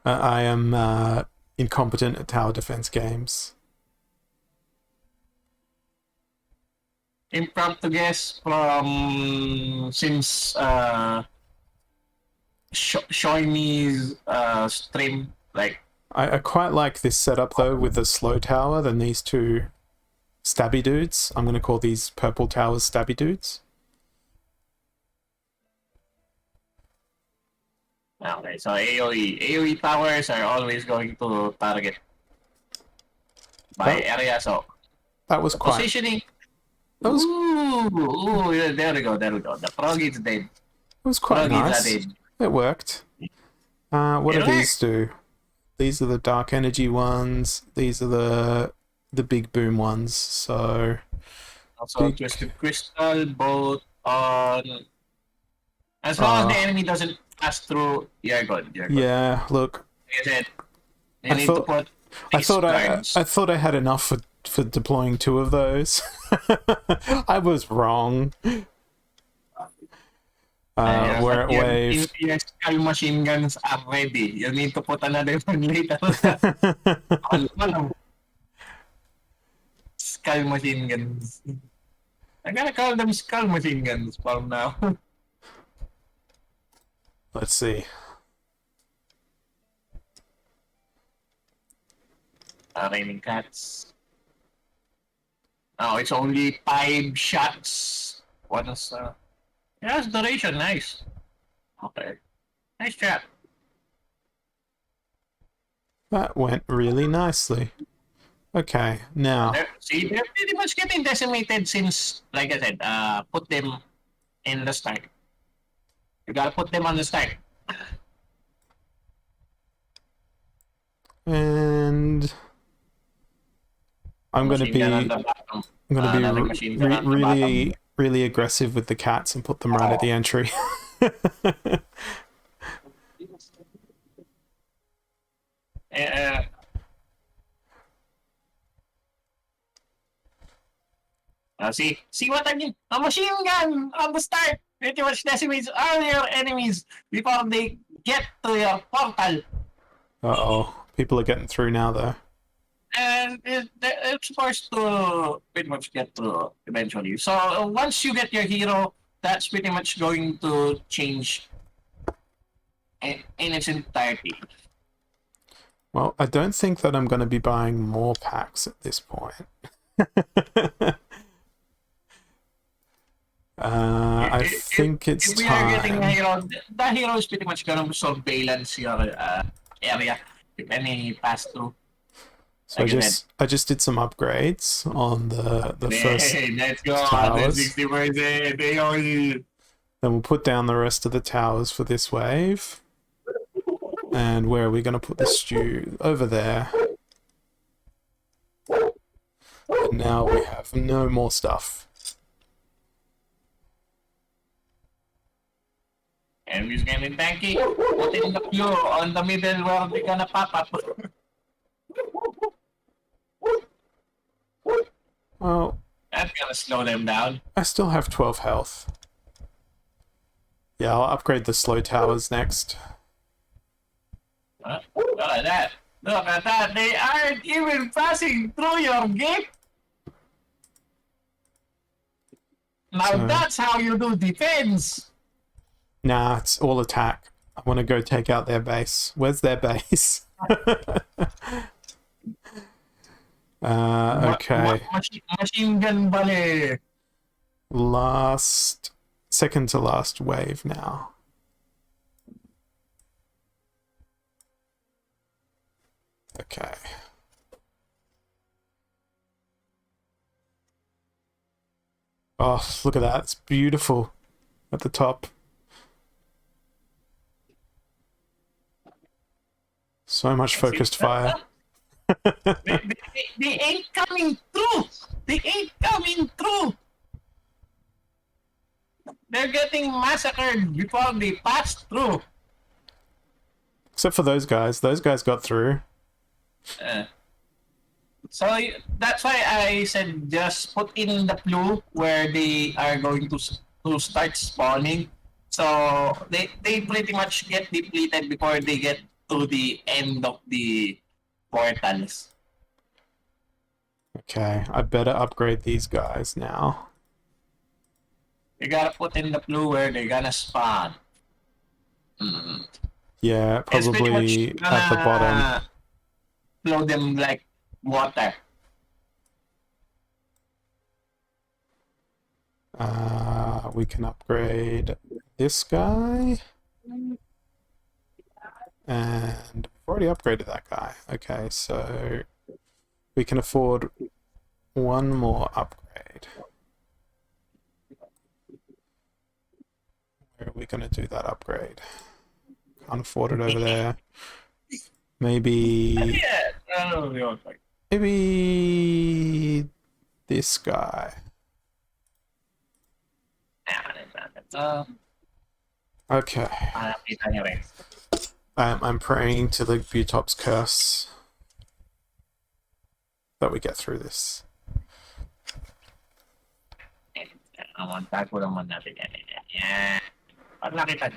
I am incompetent at tower defense games. Impromptu guest from since showing me stream like. I quite like this setup though with the slow tower than these two stabby dudes. I'm going to call these purple towers stabby dudes. Okay, so AoE towers are always going to target by area. So that was quite positioning. That was Ooh, there we go. The frog is dead. It was quite nice. It worked. What do these do? These are the dark energy ones. These are the big boom ones. So Also, Big- Twisted Crystal, both on. As long as the enemy doesn't pass through, you're good. You're good. Yeah, look, Like I said, you I need to thought put I these thought guards. I thought I had enough for deploying 2 of those. I was wrong. Where it waved. Your skull machine guns are ready. You need to put another one later. Ano? Skull machine guns. I gotta call them skull machine guns from now. Let's see. Raining cats. Oh, it's only 5 shots. What is yes, duration, nice. Okay. Nice job. That went really nicely. Okay, now See, they're pretty much getting decimated since, like I said, put them in the start. You gotta put them on the start. and I'm gonna Machine gun on be the bottom. I'm machine gun on the really aggressive with the cats and put them right at the entry. Uh, see what I mean? A machine gun on the start pretty much decimates all your enemies before they get to your portal. Uh-oh. People are getting through now, though. And it's supposed to pretty much get through eventually. So once you get your hero, that's pretty much going to change in its entirety. Well, I don't think that I'm going to be buying more packs at this point. I think it's if we are getting a time. hero, the hero is pretty much going to surveillance your area if any pass through. So I just did some upgrades on the first Let's go. towers. 60%. They only. Then we'll put down the rest of the towers for this wave. And where are we going to put the stew? Over there. And now we have no more stuff. Enemies getting tanky. Put in the queue on the middle where they're gonna pop up. Well, That's gonna slow them down. I still have 12 health. Yeah, I'll upgrade the slow towers next. Look at that. Look at that. They aren't even passing through your gate. Now So- that's how you do defense. Nah, it's all attack. I want to go take out their base. Where's their base? Okay. Machine gun bale. Second to last wave now. Okay. Oh, look at that. It's beautiful at the top. So much focused fire. They ain't coming through. They ain't coming through. They're getting massacred before they pass through. Except for those guys. Those guys got through. So that's why I said just put in the clue where they are going to start spawning. So they pretty much get depleted before they get to the end of the portals. Okay, I better upgrade these guys now. You gotta put in the clue where they're gonna spawn. Yeah, It's pretty probably much at the bottom. gonna flow them like water. We can upgrade this guy. And we've already upgraded that guy. Okay, so we can afford one more upgrade. Where are we going to do that upgrade? Can't afford it over there. Maybe Yeah. maybe this guy. Okay. Nakita niyo rin. I'm praying to the Butop's curse that we get through this. Tago naman natin yan. Yan. Pag nakita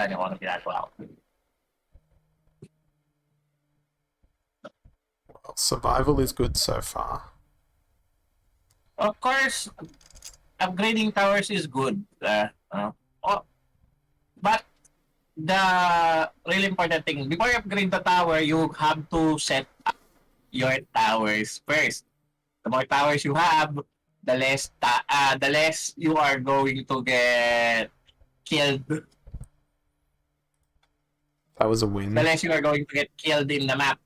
niyo kung ano ginagawa ko. Well, survival is good so far. Of course, upgrading towers is good. But the really important thing, before you upgrade the tower, you have to set up your towers first. The more towers you have, the less you are going to get killed. That was a win. The less you are going to get killed in the map.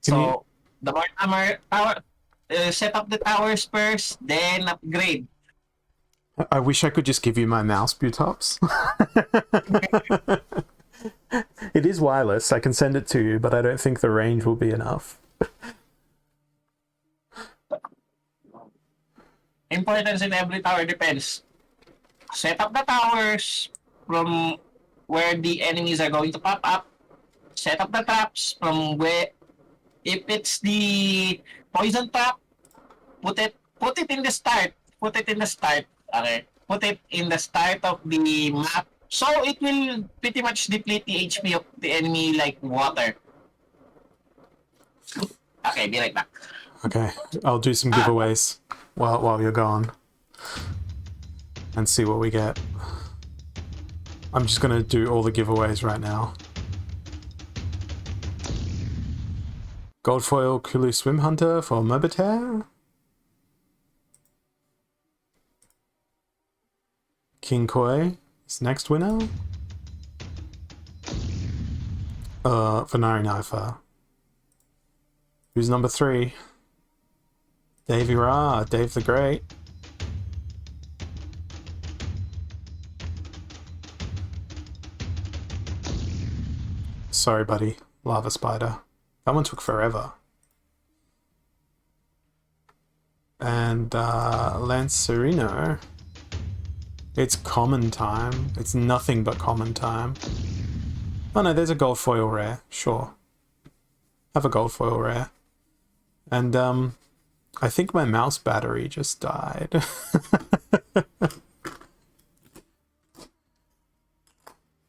Can So the more set up the towers first, then upgrade. I wish I could just give you my mouse, Butops. It is wireless. I can send it to you, but I don't think the range will be enough. Importance in every tower depends. Set up the towers from where the enemies are going to pop up. Set up the traps from where, if it's the poison trap, put it in the start. Put it in the start. Okay. Put it in the start of the map. So it will pretty much deplete the HP of the enemy like water. Okay, be right back. Okay, I'll do some giveaways while you're gone. And see what we get. I'm just gonna do all the giveaways right now. Gold foil Kulu Swim Hunter for Mobitaire. King Koi is next winner. Venari Knifer. Who's number 3? Davey Ra, Dave the Great. Sorry, buddy. Lava Spider. That one took forever. And Lance Sereno. It's common time. It's nothing but common time. Oh no, there's a gold foil rare. Sure. Have a gold foil rare. And I think my mouse battery just died.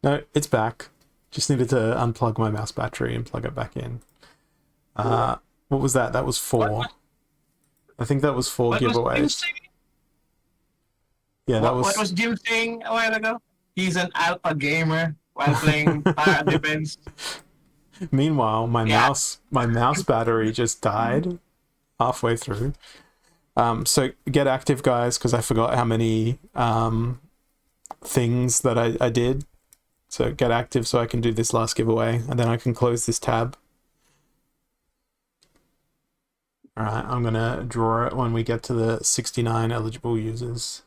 No, it's back. Just needed to unplug my mouse battery and plug it back in. What was that? That was 4. I think that was 4 giveaways. Yeah, that was. What was Jim saying a while ago? He's an alpha gamer while playing Fire Defense. Meanwhile, my mouse battery just died halfway through. So get active, guys, because I forgot how many things that I did. So get active so I can do this last giveaway, and then I can close this tab. All right, I'm gonna draw it when we get to the 69 eligible users.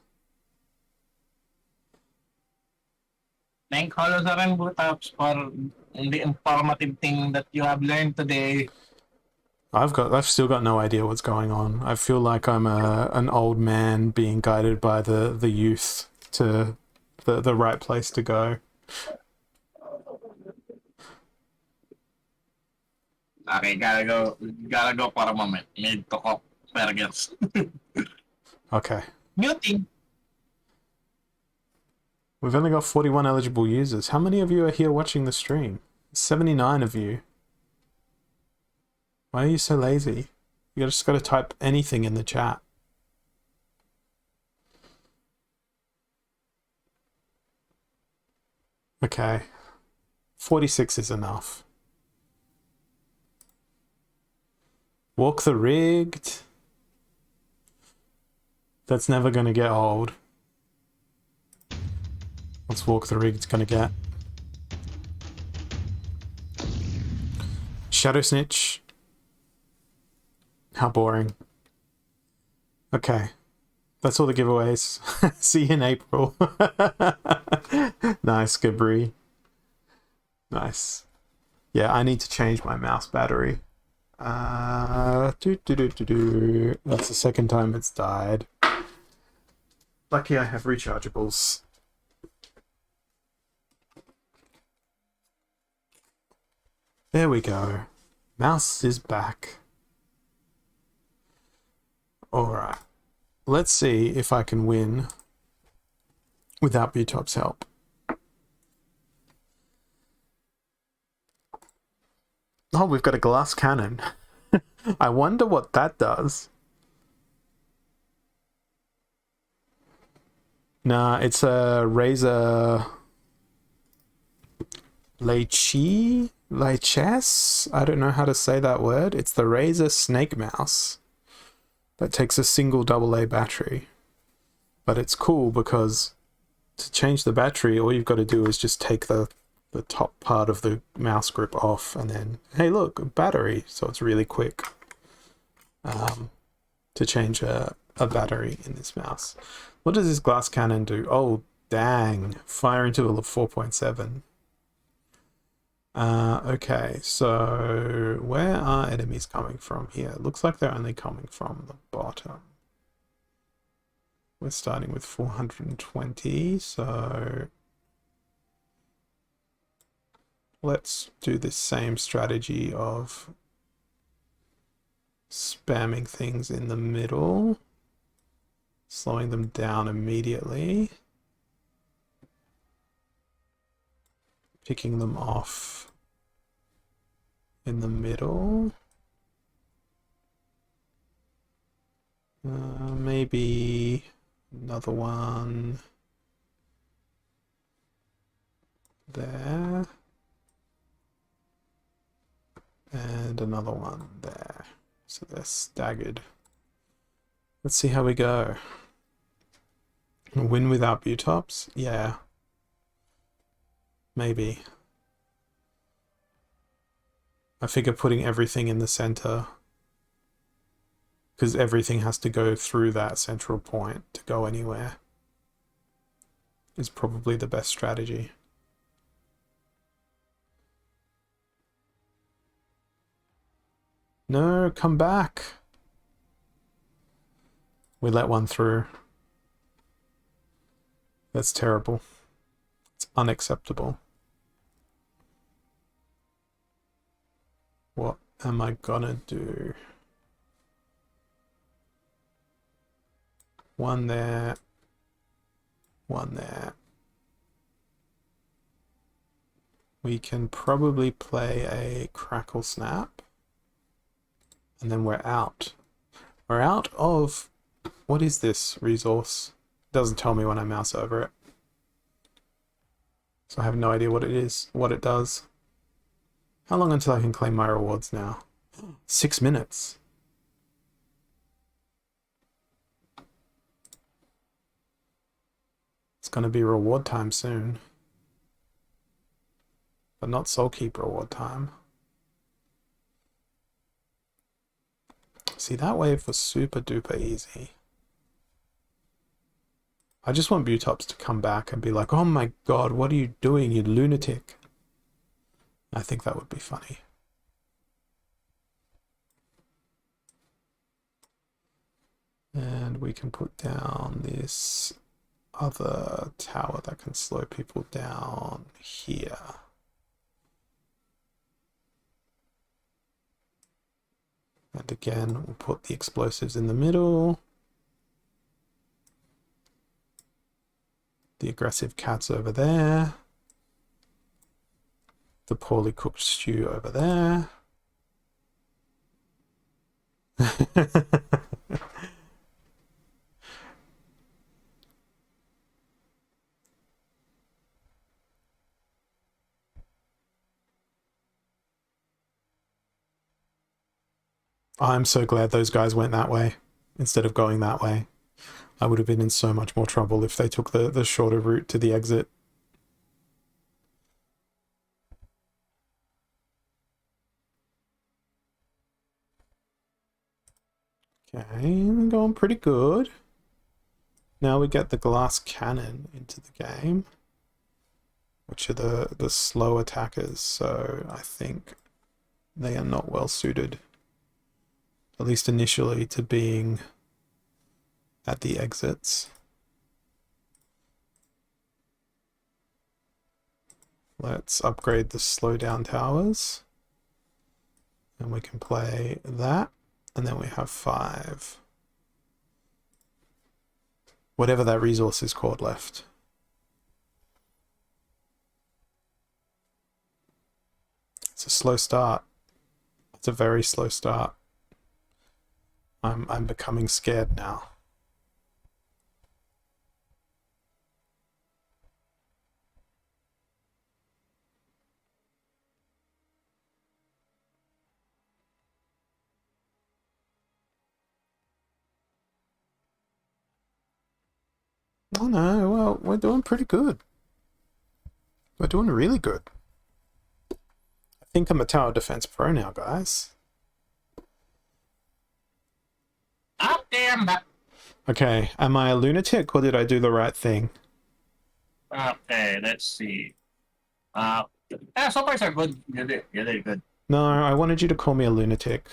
Thank Hollows and Bootops for the informative thing that you have learned today. I've still got no idea what's going on. I feel like I'm an old man being guided by the youth to the right place to go. Okay, gotta go for a moment. Need to cook burgers. Okay. Muting. We've only got 41 eligible users. How many of you are here watching the stream? 79 of you. Why are you so lazy? You just got to type anything in the chat. Okay. 46 is enough. Walk the rigged. That's never going to get old. What's Walk the rigged going to get? Shadow Snitch. How boring. Okay. That's all the giveaways. See you in April. Nice, Gabri. Nice. Yeah, I need to change my mouse battery. That's the second time it's died. Lucky I have rechargeables. There we go. Mouse is back. Alright. Let's see if I can win without Butop's help. Oh, we've got a glass cannon. I wonder what that does. Nah, it's a Razor Lichess? I don't know how to say that word. It's the Razor Snake Mouse that takes a single AA battery. But it's cool because to change the battery, all you've got to do is just take the top part of the mouse grip off and then, hey look, a battery. So it's really quick to change a battery in this mouse. What does this glass cannon do? Oh, dang. Fire into a 4.7. Okay, so where are enemies coming from here? Looks like they're only coming from the bottom. We're starting with 420, so let's do this same strategy of spamming things in the middle, slowing them down immediately, picking them off in the middle. Maybe another one there. And another one there. So they're staggered. Let's see how we go. Win without Butops? Yeah. Maybe. I figure putting everything in the center, because everything has to go through that central point to go anywhere, is probably the best strategy. No, come back. We let one through. That's terrible. It's unacceptable. What am I gonna do? One there. One there. We can probably play a Crackle Snap. And then we're out. We're out of... What is this resource? It doesn't tell me when I mouse over it. So I have no idea what it is, what it does. How long until I can claim my rewards now? 6 minutes. It's going to be reward time soon. But not Soulkeep reward time. See, that wave was super duper easy. I just want Butops to come back and be like, oh my god, what are you doing, you lunatic? I think that would be funny. And we can put down this other tower that can slow people down here. And again, we'll put the explosives in the middle. The aggressive cats over there. The poorly cooked stew over there. I'm so glad those guys went that way instead of going that way. I would have been in so much more trouble if they took the shorter route to the exit. Okay, we're going pretty good. Now we get the glass cannon into the game, which are the slow attackers, so I think they are not well suited, at least initially, to being at the exits. Let's upgrade the slowdown towers. And we can play that. And then we have 5. Whatever that resource is called left. It's a slow start. It's a very slow start. I'm becoming scared now. Oh no, well, we're doing pretty good. We're doing really good. I think I'm a tower defense pro now, guys. Okay, I'm back. Okay, am I a lunatic or did I do the right thing? Okay, let's see. So far so good. You did good. No, I wanted you to call me a lunatic.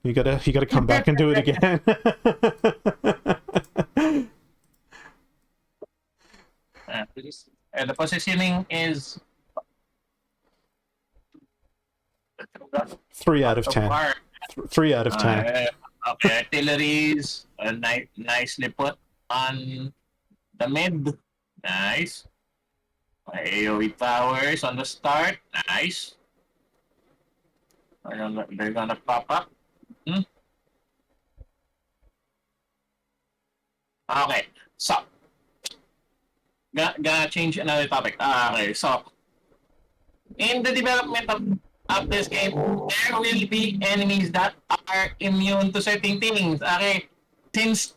You gotta come back and do it again. The positioning is 3 out of so 10. far. 3 out of 10. Okay, artilleries nicely put on the mid. Nice. AoE towers on the start. Nice. They're gonna pop up. Okay, so gonna change another topic. Okay, so in the development of this game, there will be enemies that are immune to certain things. Okay, since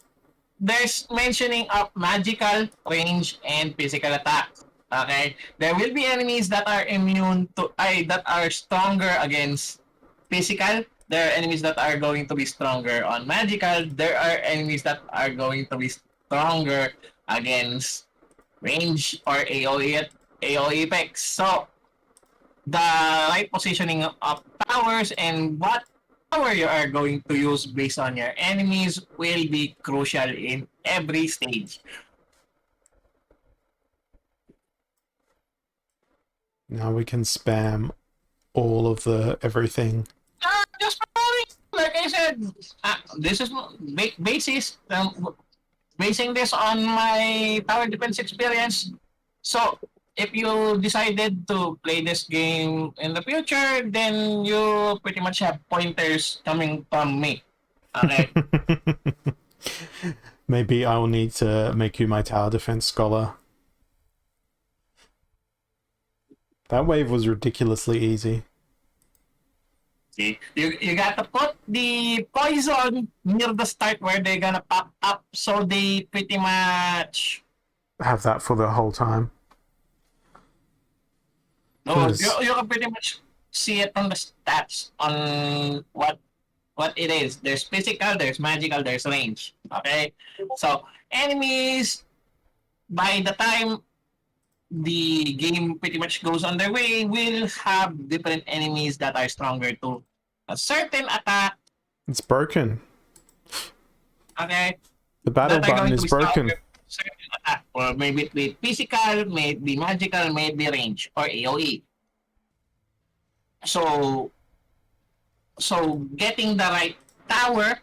there's mentioning of magical, range, and physical attacks. Okay, there will be enemies that are immune to, that are stronger against physical. There are enemies that are going to be stronger on magical. There are enemies that are going to be stronger against range or AoE effects. So the right positioning of towers and what tower you are going to use based on your enemies will be crucial in every stage. Now we can spam all of the everything. Just like I said, this is basing this on my tower defense experience. So if you decided to play this game in the future, then you pretty much have pointers coming from me. Okay. Maybe I'll need to make you my tower defense scholar. That wave was ridiculously easy. See, you got to put the poison near the start where they're gonna pop up, so they pretty much. Have that for the whole time. No, you can pretty much see it on the stats on what it is. There's physical, there's magical, there's range. Okay, so enemies by the time the game pretty much goes underway will have different enemies that are stronger to a certain attack. It's broken. Okay, The battle that are button going is to be broken. stronger to a certain attack, or maybe it be physical, maybe magical, maybe range or AoE. So getting the right tower,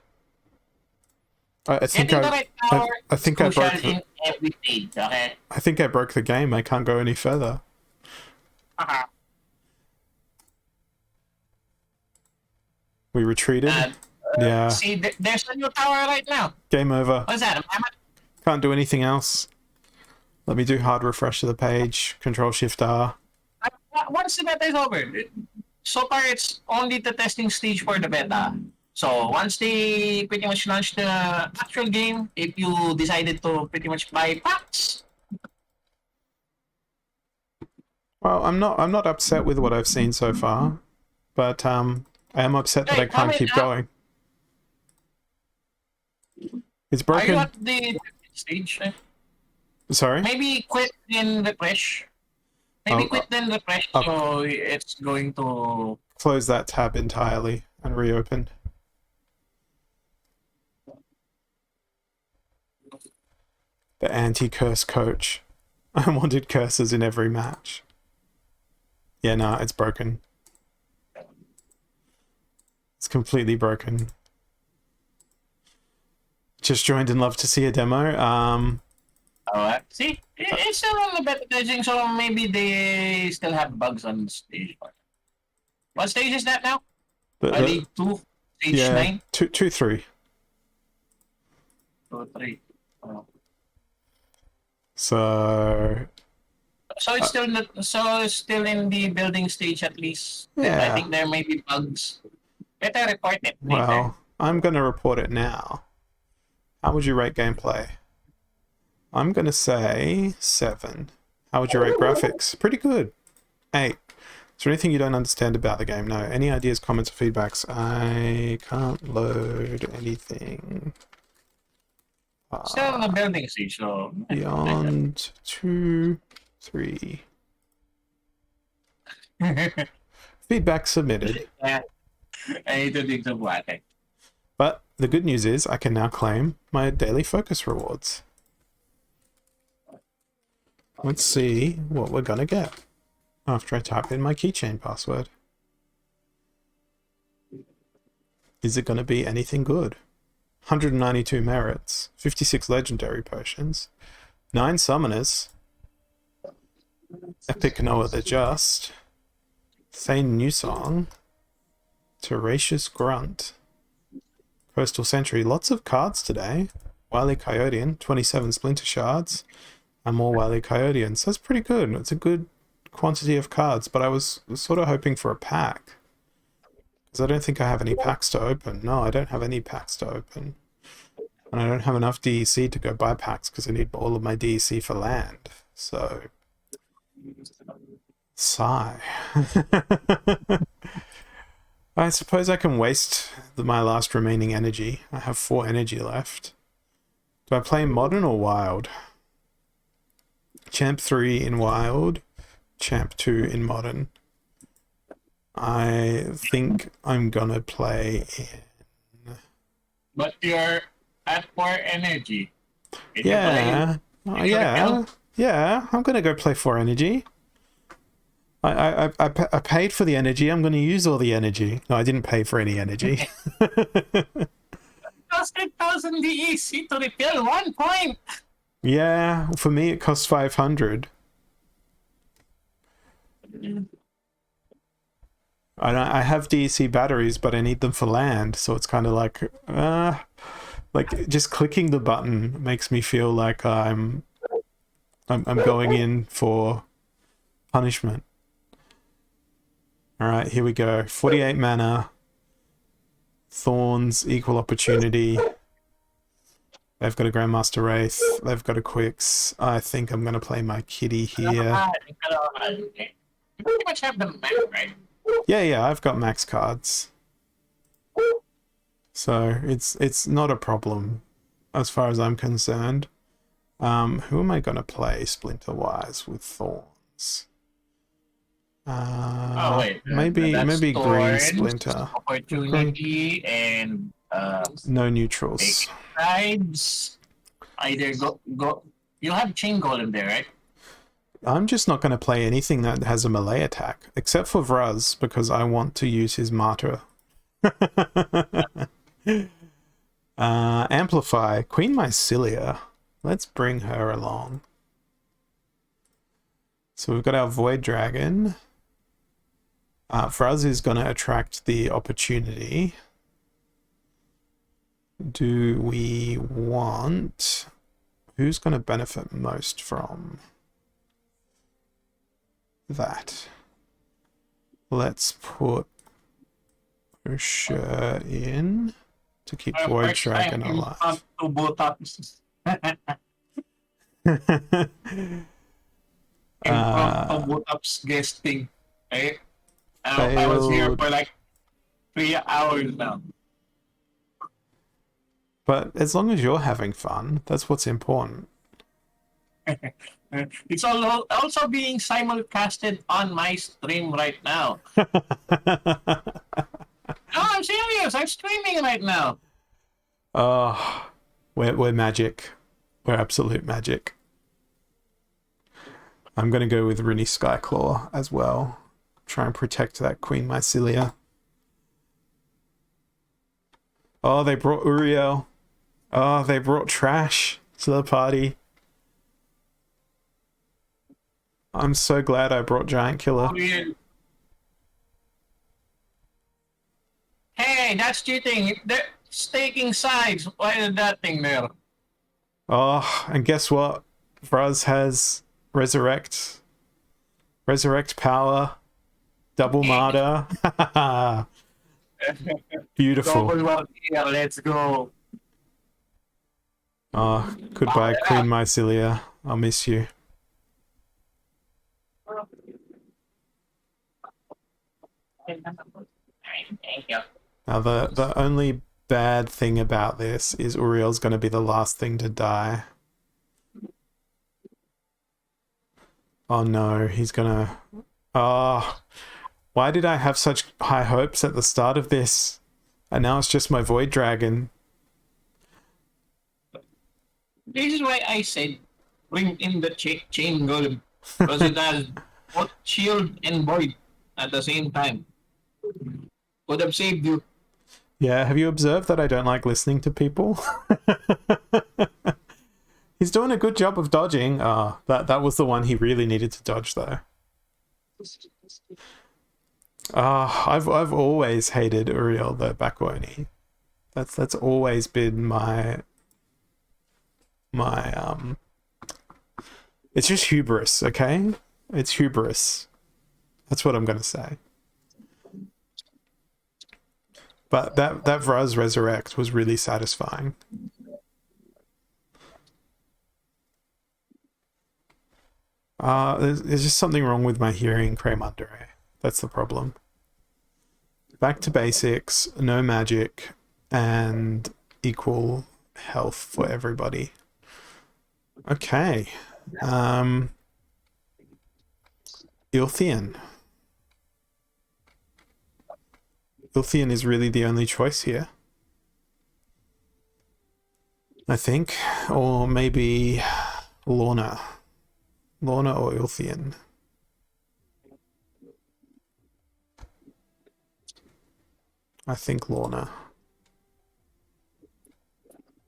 I think getting the right tower I think I is crucial broke the, in every stage. Okay. I think I broke the game. I can't go any further. We retreated. Yeah. See, there's a new tower right now. Game over. What's that? Can't do anything else. Let me do hard refresh of the page. Control Shift R. Once the beta is over, so far it's only the testing stage for the beta. So once they pretty much launch the actual game, if you decided to pretty much buy packs, Well, I'm not upset with what I've seen so far, but I am upset that I can't keep going. It's are you broken. at the stage? Sorry. Maybe quit and refresh. Maybe quit then refresh, so it's going to Close that tab entirely and reopen. The anti-curse coach. I wanted curses in every match. Yeah, no, it's broken. It's completely broken. Just joined and love to see a demo. See, it's still on the beta testing, so maybe they still have bugs on stage 1. What stage is that now? League 2, stage yeah, 9? 2, 3. 2, 3. Oh. So So it's still in the building stage at least. Then I yeah. think there may be bugs. Better report it later. Well, I'm going to report it now. How would you rate gameplay? I'm going to say 7. How would you rate graphics? Pretty good. 8. Is there anything you don't understand about the game? No. Any ideas, comments, or feedbacks? I can't load anything. Still in the building stage, so... Beyond 2, 3. Feedback submitted. Yeah. I need to dig some water. But the good news is I can now claim my daily focus rewards. Let's see what we're gonna get after I type in my keychain password. Is it gonna be anything good? 192 merits, 56 legendary potions, 9 summoners, epic no other just, Thane new song, Teracious Grunt, Coastal Sentry, lots of cards today. Wily Coyotean, 27 Splinter Shards, and more Wily Coyoteans. That's pretty good. It's a good quantity of cards, but I was sort of hoping for a pack. Because I don't think I have any packs to open. No, I don't have any packs to open. And I don't have enough DEC to go buy packs because I need all of my DEC for land. So... sigh. I suppose I can waste my last remaining energy. I have 4 energy left. Do I play Modern or Wild? Champ 3 in Wild, Champ 2 in Modern. I think I'm gonna play in... But you're at 4 energy. Can Yeah, yeah, I'm gonna go play 4 energy. I paid for the energy. I'm going to use all the energy. No, I didn't pay for any energy. Cost 8,000 DEC to refill 1 point. Yeah, for me it costs 500. I have DEC batteries, but I need them for land, so it's kind of like just clicking the button makes me feel like I'm going in for punishment. All right, here we go. 48 mana. Thorns, equal opportunity. They've got a Grandmaster Wraith. They've got a Quicks. I think I'm going to play my kitty here. You pretty much have the map, right? Yeah, I've got max cards. So it's not a problem as far as I'm concerned. Who am I going to play Splinter-wise with Thorns? Maybe Green Thorns, Splinter. Opportunity and No neutrals. sides. Either go. You have Chain Golem there, right? I'm just not going to play anything that has a melee attack, except for Vraz, because I want to use his Martyr. Amplify. Queen Mycelia. Let's bring her along. So we've got our Void Dragon. Vraz is going to attract the opportunity. Do we want... Who's going to benefit most from that? Let's put Usher in to keep Void Dragon alive. To both ups. Both ups guesting. Right? I was here for like 3 hours now. But as long as you're having fun, that's what's important. It's also being simulcasted on my stream right now. No, I'm serious. I'm streaming right now. Oh, we're magic. We're absolute magic. I'm going to go with Rini Skyclaw as well. Try and protect that Queen Mycelia. Oh, they brought Uriel. Oh, they brought trash to the party. I'm so glad I brought Giant Killer. Uriel. Hey, that's cheating. They're staking sides. Why is that thing there? Oh, and guess what? Vraz has Resurrect. Resurrect power. Double Martyr. Beautiful. Double one here, let's go. Oh, goodbye, Queen Mycelia. I'll miss you. Thank you. Now, the only bad thing about this is Uriel's going to be the last thing to die. Oh no, he's gonna... Oh, why did I have such high hopes at the start of this? And now it's just my Void Dragon. This is why I said bring in the chain golem. Because it has both shield and void at the same time. Would have saved you. Yeah, have you observed that I don't like listening to people? He's doing a good job of dodging. Ah, that was the one he really needed to dodge, though. I've always hated Uriel the Bakoni. That's always been my it's just hubris, okay? It's hubris. That's what I'm gonna say. But that Vraz Resurrect was really satisfying. There's just something wrong with my hearing, Cremandere. That's the problem. Back to basics, no magic, and equal health for everybody. Okay. Ilthian. Ilthian is really the only choice here, I think. Or maybe Lorna. Lorna or Ilthian. I think Lorna.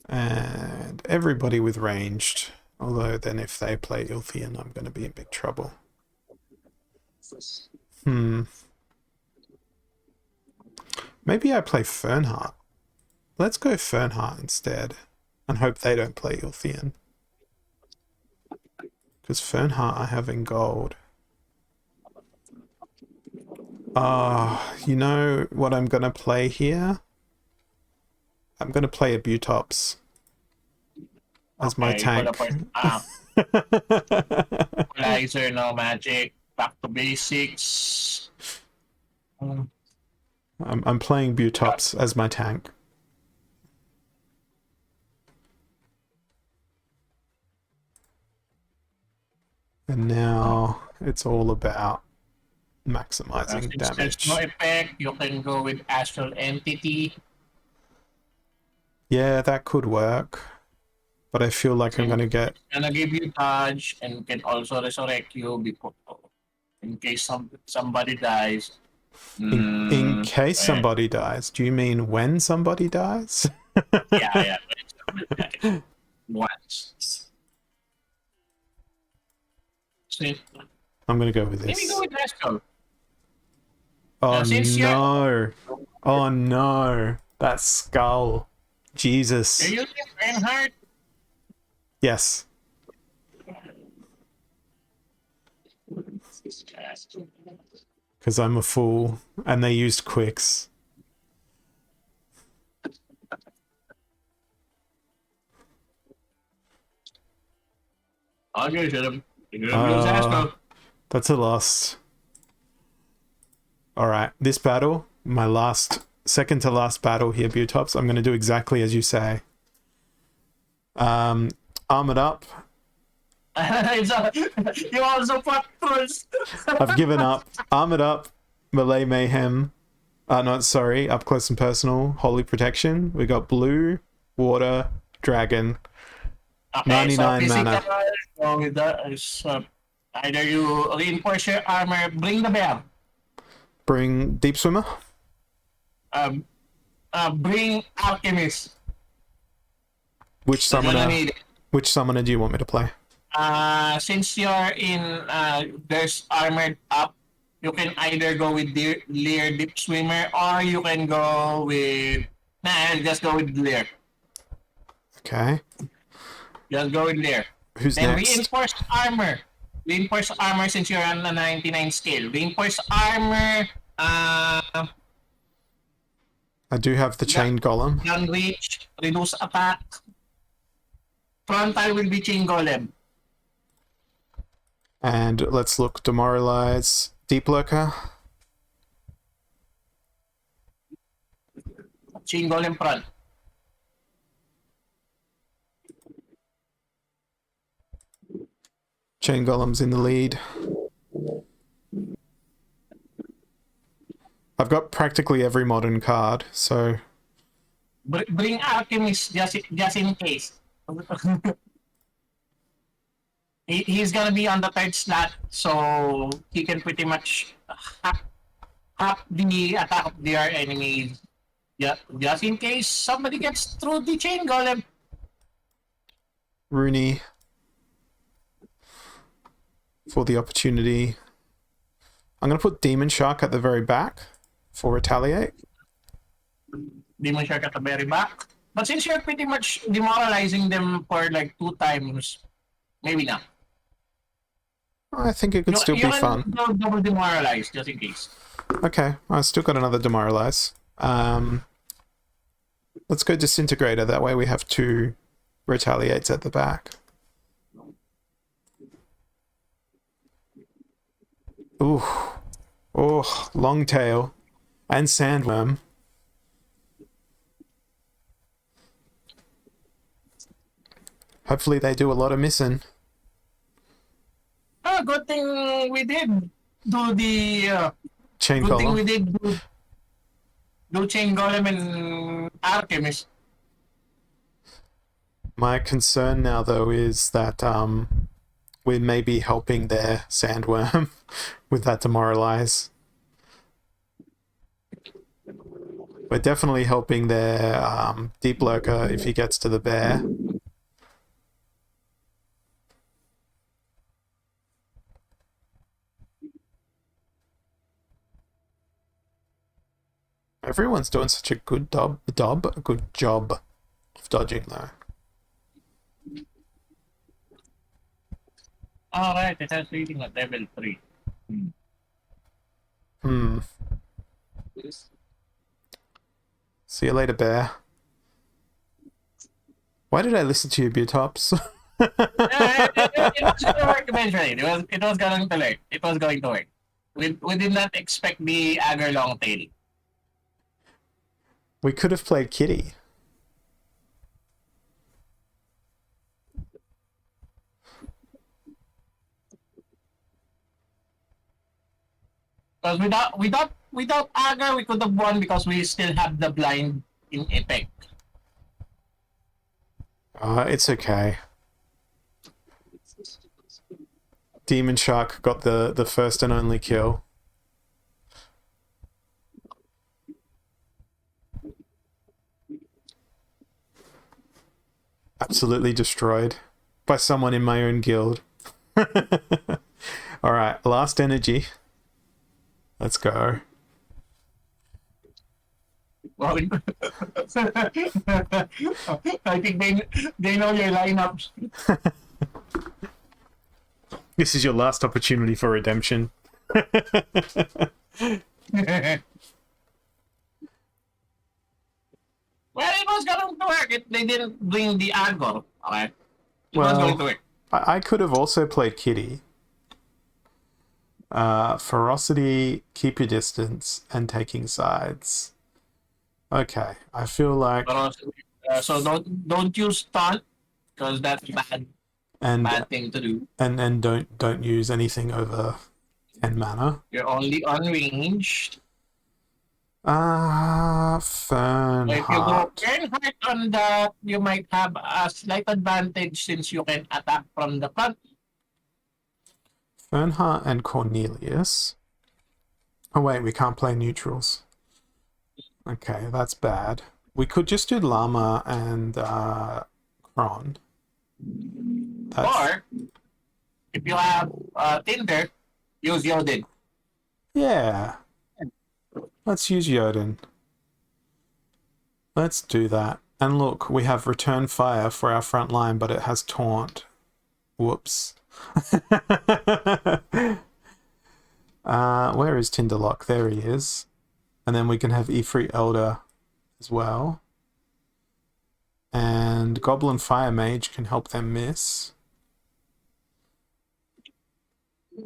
And everybody with ranged. Although then if they play Ilthian, I'm going to be in big trouble. Maybe I play Fernheart. Let's go Fernheart instead. And hope they don't play Ilthian. Because Fernheart I have in gold. You know what I'm going to play here? I'm going to play a Butops as my tank. Laser, no magic. Back to basics. I'm playing Butops as my tank. And now it's all about maximizing Since there's damage. no effect, you can go with Astral Entity. Yeah, that could work. But I feel like I'm going to get... Gonna give you dodge and can also resurrect you before, in case somebody dies. In case somebody dies. Do you mean when somebody dies? Yeah. Once. Sweet. I'm going to go with Maybe this. go with Astral. Oh since no. Oh no. That skull. Jesus. Are you using Reinhardt? Yes. Because I'm a fool. And they used quicks. Okay, should have used Astral. That's a loss. Alright, this battle, my second to last battle here, Butops, I'm going to do exactly as you say. Armored up. You also fought first. I've given up. Armored up. Melee Mayhem. No, sorry. Up close and personal. Holy Protection. We got blue, water, dragon. Okay, 99 so mana. So with that is either you reinforce your armor, bring the bell. Bring Deep Swimmer. Bring Alchemist. Which You're gonna summoner? need it. Which summoner do you want me to play? Since you're in there's armored up, you can either go with Lear Deep Swimmer or you can go with just go with Lear. Okay. Just go with Lear. Who's Then next? reinforced armor. Reinforced armor since you're on the 99 scale. Reinforced armor, I do have the Chain Golem. gun reach, reduce attack. Frontal will be Chain Golem. And let's look. Demoralize. Deep Lurker. Chain Golem front. Chain Golem's in the lead. I've got practically every modern card, so Bring Alchemist just in case. He's gonna be on the third slot, so he can pretty much half the attack of their enemies. Yeah, just in case somebody gets through the Chain Golem. Rooney for the opportunity. I'm going to put Demon Shark at the very back for Retaliate. Demon Shark at the very back. But since you're pretty much demoralizing them for like 2 times, maybe not. I think it could still be fun. You double demoralize just in case. Okay, I still got another Demoralize. Let's go Disintegrator. That way we have 2 Retaliates at the back. Ooh. Oh, Long Tail. And Sandworm. Hopefully they do a lot of missing. Oh, good thing we did do the... Chain good thing we Golem. did do Chain Golem and Alchemist. My concern now, though, is that we may be helping their Sandworm with that Demoralize. We're definitely helping their Deep Lurker if he gets to the bear. Everyone's doing such a good good job of dodging, though. Alright, it has reading at level 3. See you later, bear. Why did I listen to you, Butops? It was going to work eventually. It was going to work. It was going to work. We did not expect the Agar Long Tail. We could have played Kitty. Because without Agar, we could have won because we still have the blind in effect. It's okay. Demon Shark got the first and only kill. Absolutely destroyed by someone in my own guild. Alright, last energy. Let's go. Well, I think they know your lineups. This is your last opportunity for redemption. Well, it was going to work. They didn't bring the Agor. Okay. It was going to work. I could have also played Kitty. Ferocity, keep your distance, and taking sides. Okay, I feel like... So don't use taunt, because that's bad thing to do. And don't use anything over 10 mana. You're only on range. Fernheart. So if you go Fernheart on that, you might have a slight advantage since you can attack from the front. Fernheart and Cornelius. Oh wait, we can't play neutrals. Okay, that's bad. We could just do Llama and Kron. Or, if you have Tinder, use Yodin. Yeah. Let's use Jodin. Let's do that. And look, we have Return Fire for our front line, but it has Taunt. Whoops. Where is Tinderlock? There he is. And then we can have Ifrit Elder as well. And Goblin Fire Mage can help them miss.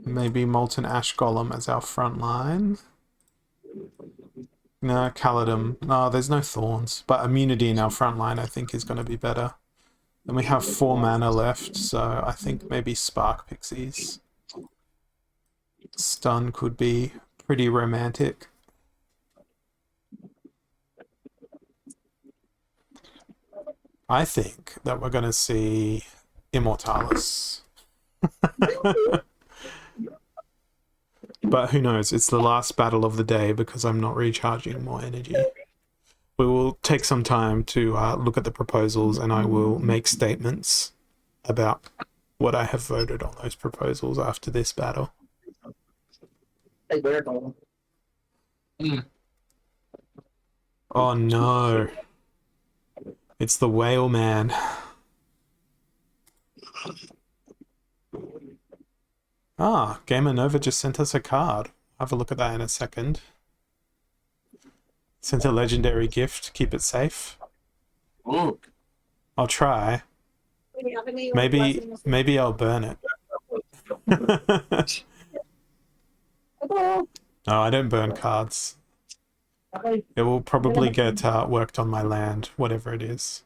Maybe Molten Ash Golem as our front line. No, Caledon. No, there's no Thorns. But Immunity in our front line, I think, is going to be better. Then we have 4 mana left, so I think maybe Spark Pixies. Stun could be pretty romantic. I think that we're going to see Immortalis. But who knows? It's the last battle of the day because I'm not recharging more energy. We will take some time to look at the proposals, and I will make statements about what I have voted on those proposals after this battle. Oh no. It's the Whale Man. Ah, Gamer Nova just sent us a card. I'll have a look at that in a second. Sent a legendary gift. Keep it safe. Ooh. I'll try. Maybe I'll burn it. No, I don't burn cards. It will probably get worked on my land, whatever it is.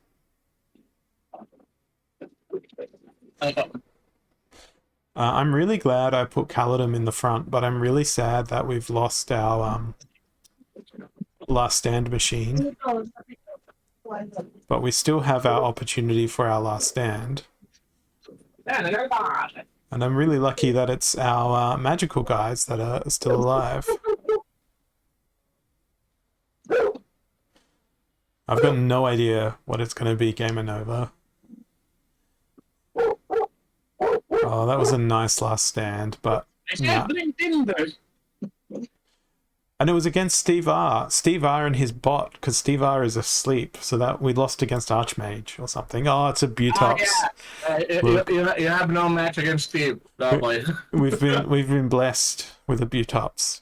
I'm really glad I put Caledon in the front, but I'm really sad that we've lost our last stand machine. But we still have our opportunity for our last stand. And I'm really lucky that it's our magical guys that are still alive. I've got no idea what it's going to be, Gamer Nova. Oh, that was a nice last stand, but... Nah. And it was against Steve R. Steve R and his bot, because Steve R is asleep, so that we lost against Archmage or something. Oh, it's a Butops. You have no match against Steve. We've been blessed with a Butops.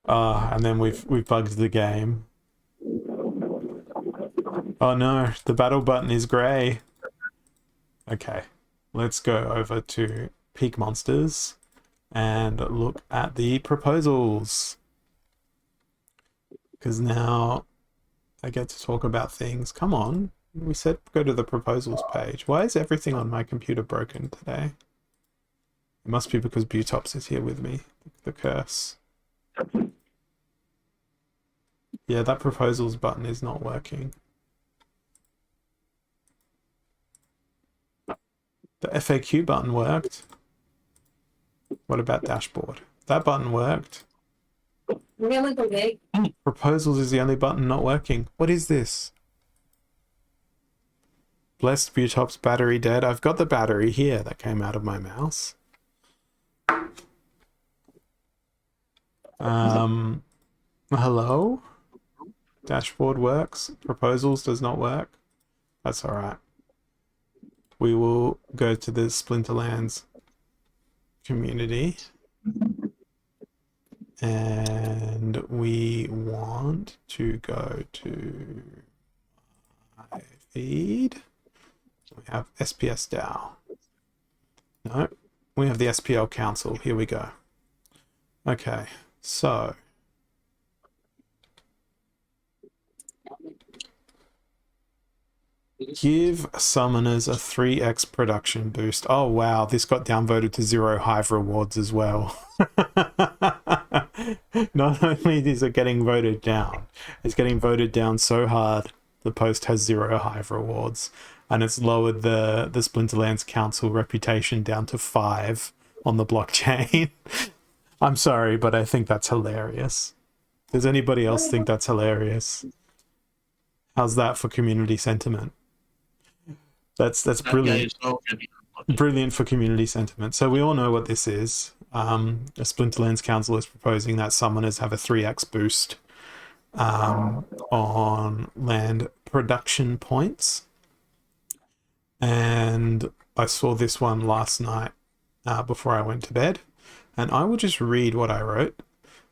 And then we've bugged the game. Oh no, the battle button is grey. Okay, let's go over to Peak Monsters and look at the proposals. Because now I get to talk about things. Come on, we said go to the proposals page. Why is everything on my computer broken today? It must be because Butops is here with me. The curse. Yeah, that proposals button is not working. The FAQ button worked. What about dashboard? That button worked. Proposals is the only button not working. What is this? Blessed Butops battery dead. I've got the battery here that came out of my mouse. Hello? Dashboard works. Proposals does not work. That's alright. We will go to the Splinterlands community. And we want to go to my feed. We have SPS DAO. No, we have the SPL Council. Here we go. Okay, so give summoners a 3x production boost. Oh wow, this got downvoted to 0 Hive rewards as well. Not only is it getting voted down, it's getting voted down so hard The post has 0 Hive rewards, and it's lowered the Splinterlands Council reputation down to 5 on the blockchain. I'm sorry, but I think that's hilarious. Does anybody else think that's hilarious? How's that for community sentiment? That's That guy brilliant. is so good. Brilliant for community sentiment. So we all know what this is. A Splinterlands Council is proposing that summoners have a 3x boost on land production points. And I saw this one last night before I went to bed. And I will just read what I wrote.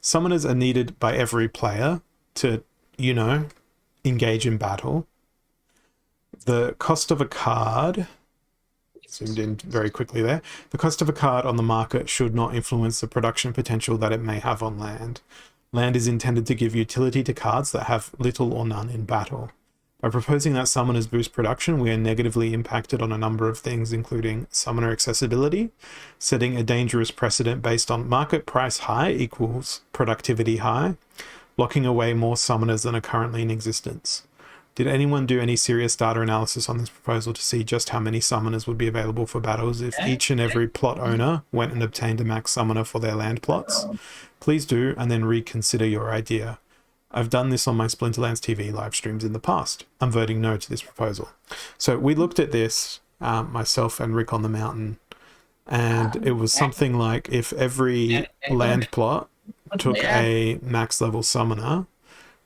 Summoners are needed by every player to, engage in battle. The cost of a card... zoomed in very quickly there. The cost of a card on the market should not influence the production potential that it may have on land. Land is intended to give utility to cards that have little or none in battle. By proposing that summoners boost production, we are negatively impacted on a number of things, including summoner accessibility, setting a dangerous precedent based on market price high equals productivity high, locking away more summoners than are currently in existence. Did anyone do any serious data analysis on this proposal to see just how many summoners would be available for battles if each and every plot owner went and obtained a max summoner for their land plots? Please do, and then reconsider your idea. I've done this on my Splinterlands TV live streams in the past. I'm voting no to this proposal. So we looked at this, myself and Rick on the Mountain, and it was something like if every land plot took a max level summoner,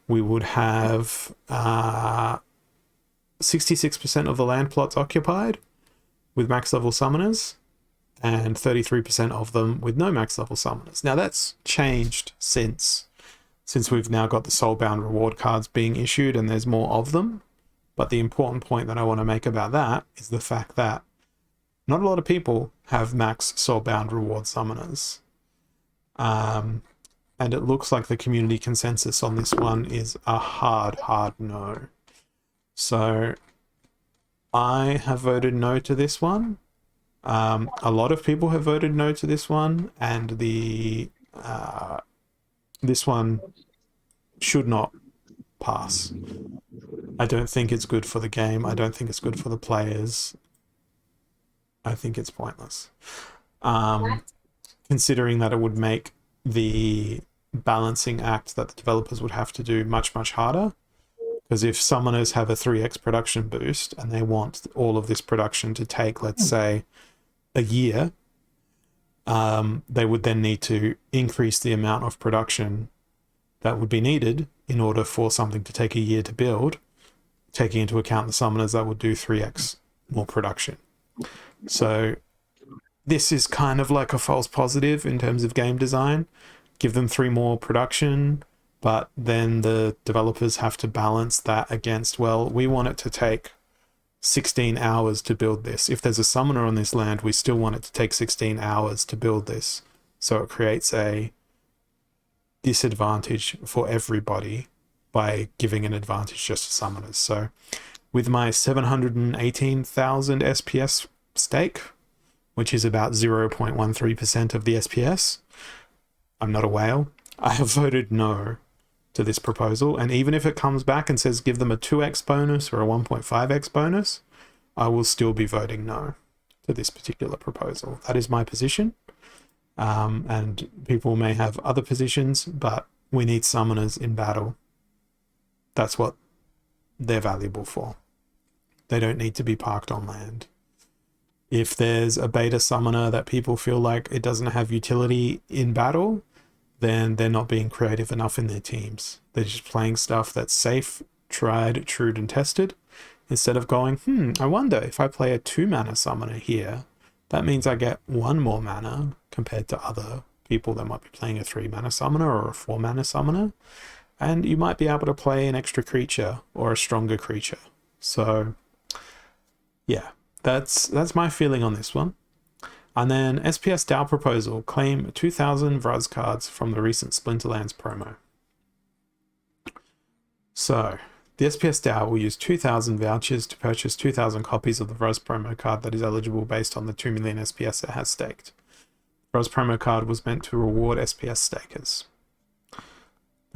we would have 66% of the land plots occupied with max level summoners and 33% of them with no max level summoners. Now that's changed since we've now got the soulbound reward cards being issued and there's more of them. But the important point that I want to make about that is the fact that not a lot of people have max soulbound reward summoners. And it looks like the community consensus on this one is a hard no. So I have voted no to this one. A lot of people have voted no to this one, and this one should not pass. I don't think it's good for the game. I don't think it's good for the players. I think it's pointless. Considering that it would make the balancing act that the developers would have to do much harder, because if summoners have a 3x production boost and they want all of this production to take, let's say, a year, they would then need to increase the amount of production that would be needed in order for something to take a year to build, taking into account the summoners that would do 3x more production. So this is kind of like a false positive in terms of game design. Give them 3 more production, but then the developers have to balance that against, well, we want it to take 16 hours to build this. If there's a summoner on this land, we still want it to take 16 hours to build this. So it creates a disadvantage for everybody by giving an advantage just to summoners. So with my 718,000 SPS stake, which is about 0.13% of the SPS, I'm not a whale, I have voted no to this proposal. And even if it comes back and says give them a 2x bonus or a 1.5x bonus, I will still be voting no to this particular proposal. That is my position. And people may have other positions, but we need summoners in battle. That's what they're valuable for. They don't need to be parked on land. If there's a beta summoner that people feel like it doesn't have utility in battle, then they're not being creative enough in their teams. They're just playing stuff that's safe, tried, true, and tested, instead of going, I wonder if I play a 2-mana summoner here, that means I get 1 more mana compared to other people that might be playing a 3-mana summoner or a 4-mana summoner, and you might be able to play an extra creature or a stronger creature. So yeah, that's my feeling on this one. And then SPS DAO proposal, claim 2,000 Vraz cards from the recent Splinterlands promo. So the SPS DAO will use 2,000 vouchers to purchase 2,000 copies of the Vraz promo card that is eligible based on the 2 million SPS it has staked. The Vraz promo card was meant to reward SPS stakers.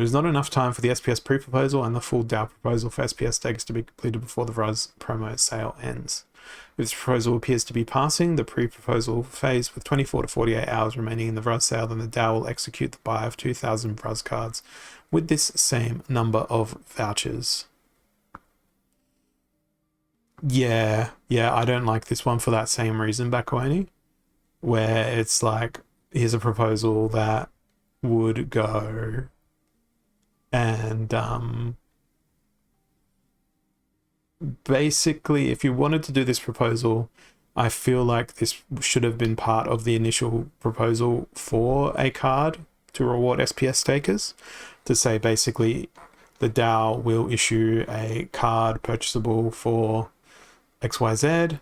There's not enough time for the SPS pre-proposal and the full DAO proposal for SPS stakers to be completed before the RUS promo sale ends. If this proposal appears to be passing the pre-proposal phase with 24 to 48 hours remaining in the RUS sale, then the DAO will execute the buy of 2,000 RUS cards with this same number of vouchers. Yeah, I don't like this one for that same reason, Bakawani, where it's like, here's a proposal that would go and basically, if you wanted to do this proposal, I feel like this should have been part of the initial proposal for a card to reward SPS stakers, to say basically the DAO will issue a card purchasable for XYZ,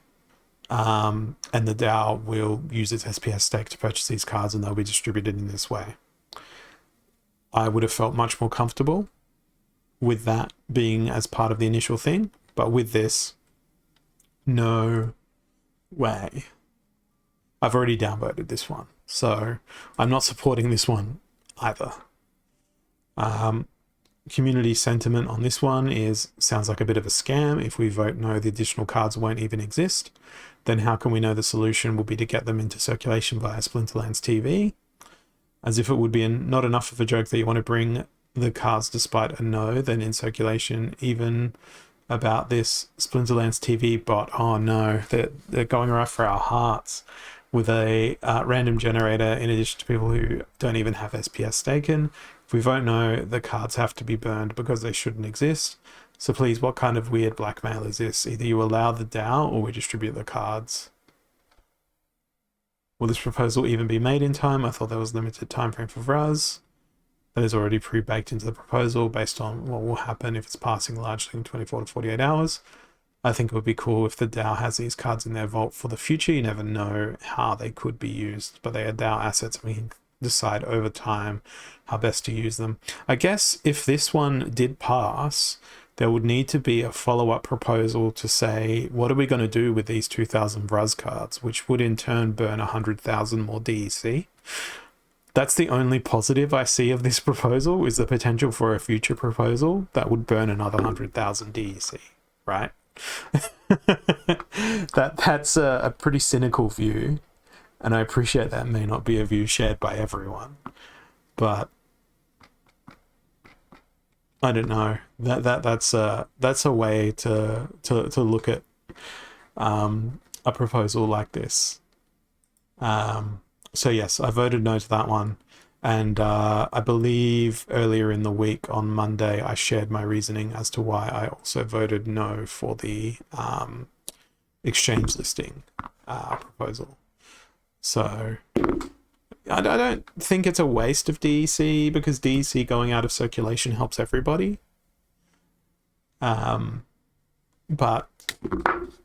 and the DAO will use its SPS stake to purchase these cards, and they'll be distributed in this way. I would have felt much more comfortable with that being as part of the initial thing, but with this, no way. I've already downvoted this one, so I'm not supporting this one either. Community sentiment on this one sounds like a bit of a scam. If we vote no, the additional cards won't even exist. Then how can we know the solution will be to get them into circulation via Splinterlands TV? As if it would be not enough of a joke that you want to bring the cards despite a no, then in circulation, even about this Splinterlands TV bot. Oh no, they're going right for our hearts with a random generator in addition to people who don't even have SPS taken. If we vote no, the cards have to be burned because they shouldn't exist. So please, what kind of weird blackmail is this? Either you allow the DAO or we distribute the cards. Will this proposal even be made in time? I thought there was limited time frame for RUS. That is already pre-baked into the proposal based on what will happen if it's passing largely in 24 to 48 hours. I think it would be cool if the DAO has these cards in their vault for the future. You never know how they could be used, but they are DAO assets. We can decide over time how best to use them. I guess if this one did pass, there would need to be a follow-up proposal to say, what are we going to do with these 2,000 RUS cards, which would in turn burn 100,000 more DEC. That's the only positive I see of this proposal, is the potential for a future proposal that would burn another 100,000 DEC, right? That's a pretty cynical view, and I appreciate that may not be a view shared by everyone, but I don't know. That's a way to look at a proposal like this. So yes, I voted no to that one, and I believe earlier in the week on Monday I shared my reasoning as to why I also voted no for the exchange listing proposal. So I don't think it's a waste of DEC, because DEC going out of circulation helps everybody. But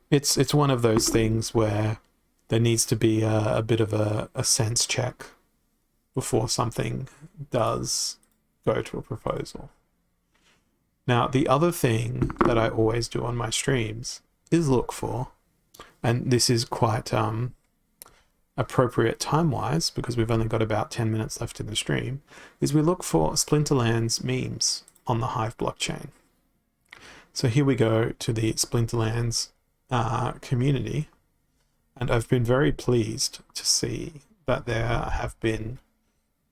it's one of those things where there needs to be a bit of a sense check before something does go to a proposal. Now, the other thing that I always do on my streams is look for, and this is quite appropriate time-wise because we've only got about 10 minutes left in the stream, is we look for Splinterlands memes on the Hive blockchain. So here we go to the Splinterlands community, and I've been very pleased to see that there have been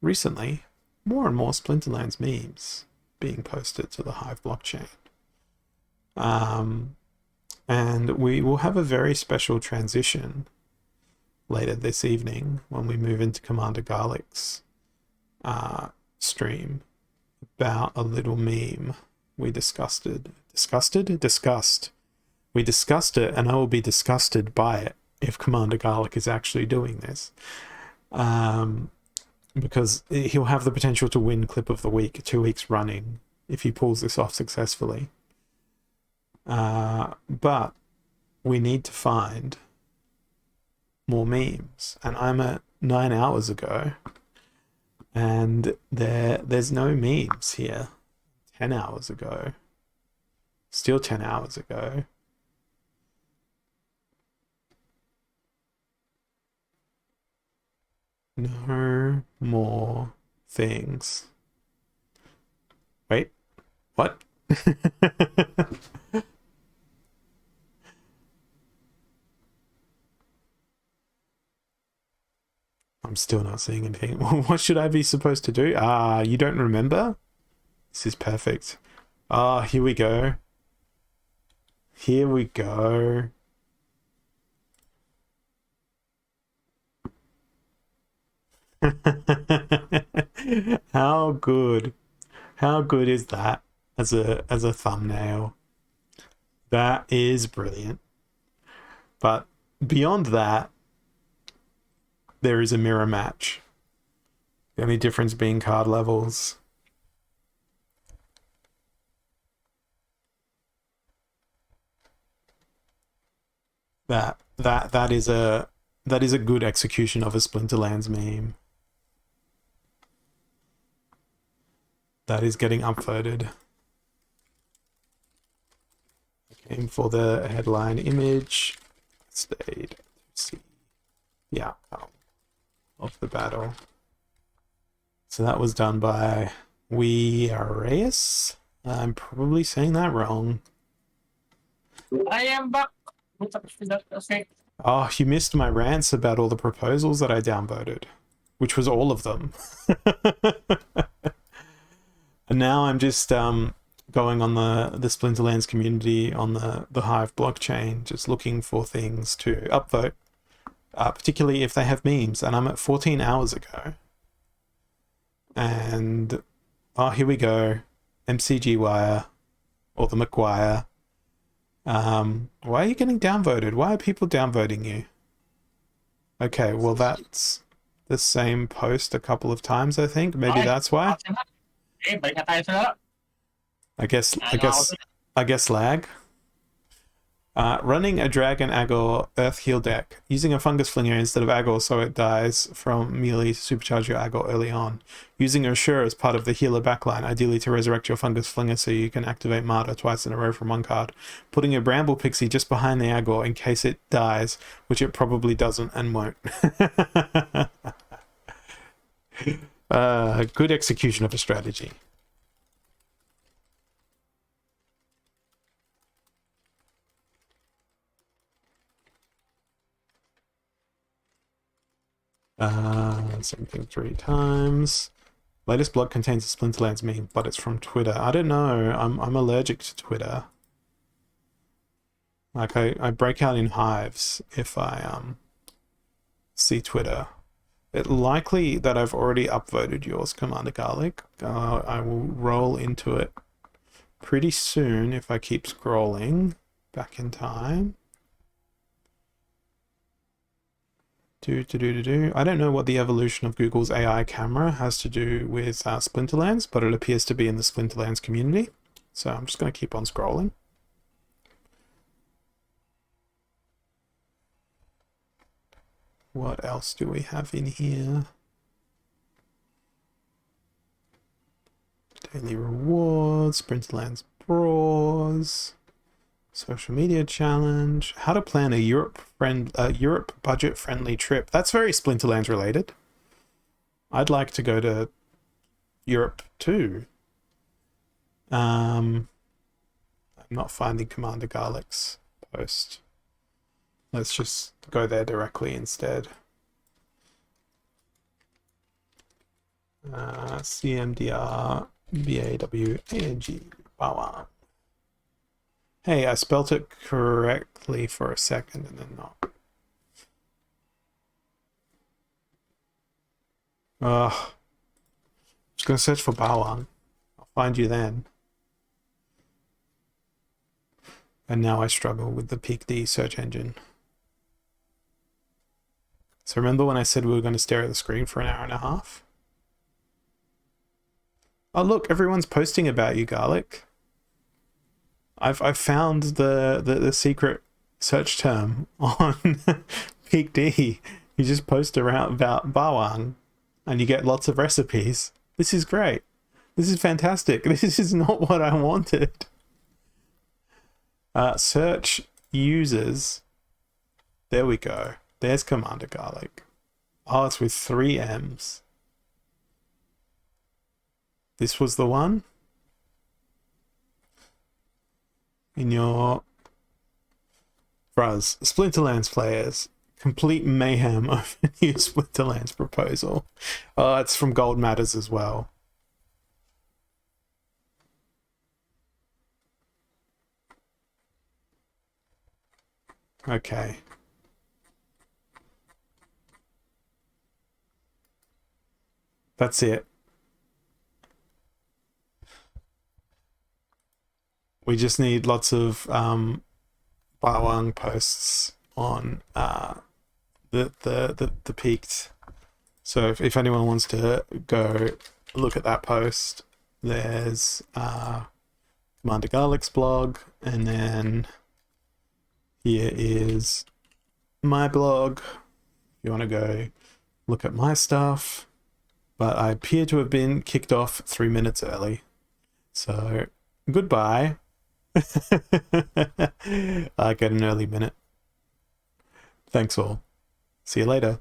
recently more and more Splinterlands memes being posted to the Hive blockchain. And we will have a very special transition later this evening when we move into Commander Garlic's stream about a little meme we discussed. We discussed it, and I will be disgusted by it if Commander Garlic is actually doing this. Because he'll have the potential to win Clip of the Week 2 weeks running if he pulls this off successfully. But we need to find more memes, and I'm at 9 hours ago, and there's no memes here. 10 hours ago, still 10 hours ago. No more things. Wait, what? I'm still not seeing anything. What should I be supposed to do? You don't remember? This is perfect. Here we go. Here we go. How good? How good is that as a thumbnail? That is brilliant. But beyond that, there is a mirror match. The only difference being card levels. That is a good execution of a Splinterlands meme. That is getting upvoted. Aim for the headline image. Stayed. See the outcome of the battle. So that was done by Weareus. I'm probably saying that wrong. I am back. What's up with that? Okay. Oh, you missed my rants about all the proposals that I downvoted, which was all of them. And now I'm just going on the Splinterlands community on the Hive blockchain, just looking for things to upvote, particularly if they have memes. And I'm at 14 hours ago. And here we go. MCG Wire, or the McGuire. Why are you getting downvoted? Why are people downvoting you? Okay, well that's the same post a couple of times, I think. Maybe that's why. Okay, balik na tayo sa laro. I guess lag. Running a Dragon Agor Earth Heal deck, using a Fungus Flinger instead of Agor so it dies from melee to supercharge your Agor early on. Using Assure as part of the healer backline, ideally to resurrect your Fungus Flinger so you can activate Martyr twice in a row from one card. Putting a Bramble Pixie just behind the Agor in case it dies, which it probably doesn't and won't. Good execution of a strategy. Same thing 3 times. Latest blog contains a Splinterlands meme, but it's from Twitter. I don't know. I'm allergic to Twitter. Like I break out in hives if I see Twitter. It's likely that I've already upvoted yours, Commander Garlic. I will roll into it pretty soon if I keep scrolling back in time. I don't know what the evolution of Google's AI camera has to do with Splinterlands, but it appears to be in the Splinterlands community. So I'm just going to keep on scrolling. What else do we have in here? Daily rewards, Splinterlands brawls. Social media challenge. How to plan a Europe budget friendly trip. That's very Splinterlands related. I'd like to go to Europe too. I'm not finding Commander Garlic's post. Let's just go there directly instead. CMDR BAWANG. Wow. Hey, I spelt it correctly for a second and then not. Just gonna search for Bawang. I'll find you then. And now I struggle with the Peak D search engine. So remember when I said we were going to stare at the screen for an hour and a half? Oh look, everyone's posting about you, Garlic. I've found the secret search term on Peak D. You just post around about Bawang and you get lots of recipes. This is great. This is fantastic. This is not what I wanted. Search users. There we go. There's Commander Garlic. Oh, it's with 3 M's. This was the one? in your Fuzz. Splinterlands players. Complete mayhem over new Splinterlands proposal. Oh, it's from Gold Matters as well. Okay. That's it. We just need lots of Bawang posts on the peaked. So if anyone wants to go look at that post, there's Commander Garlic's blog, and then here is my blog. If you want to go look at my stuff. But I appear to have been kicked off 3 minutes early. So goodbye. I get an early minute. Thanks all. See you later.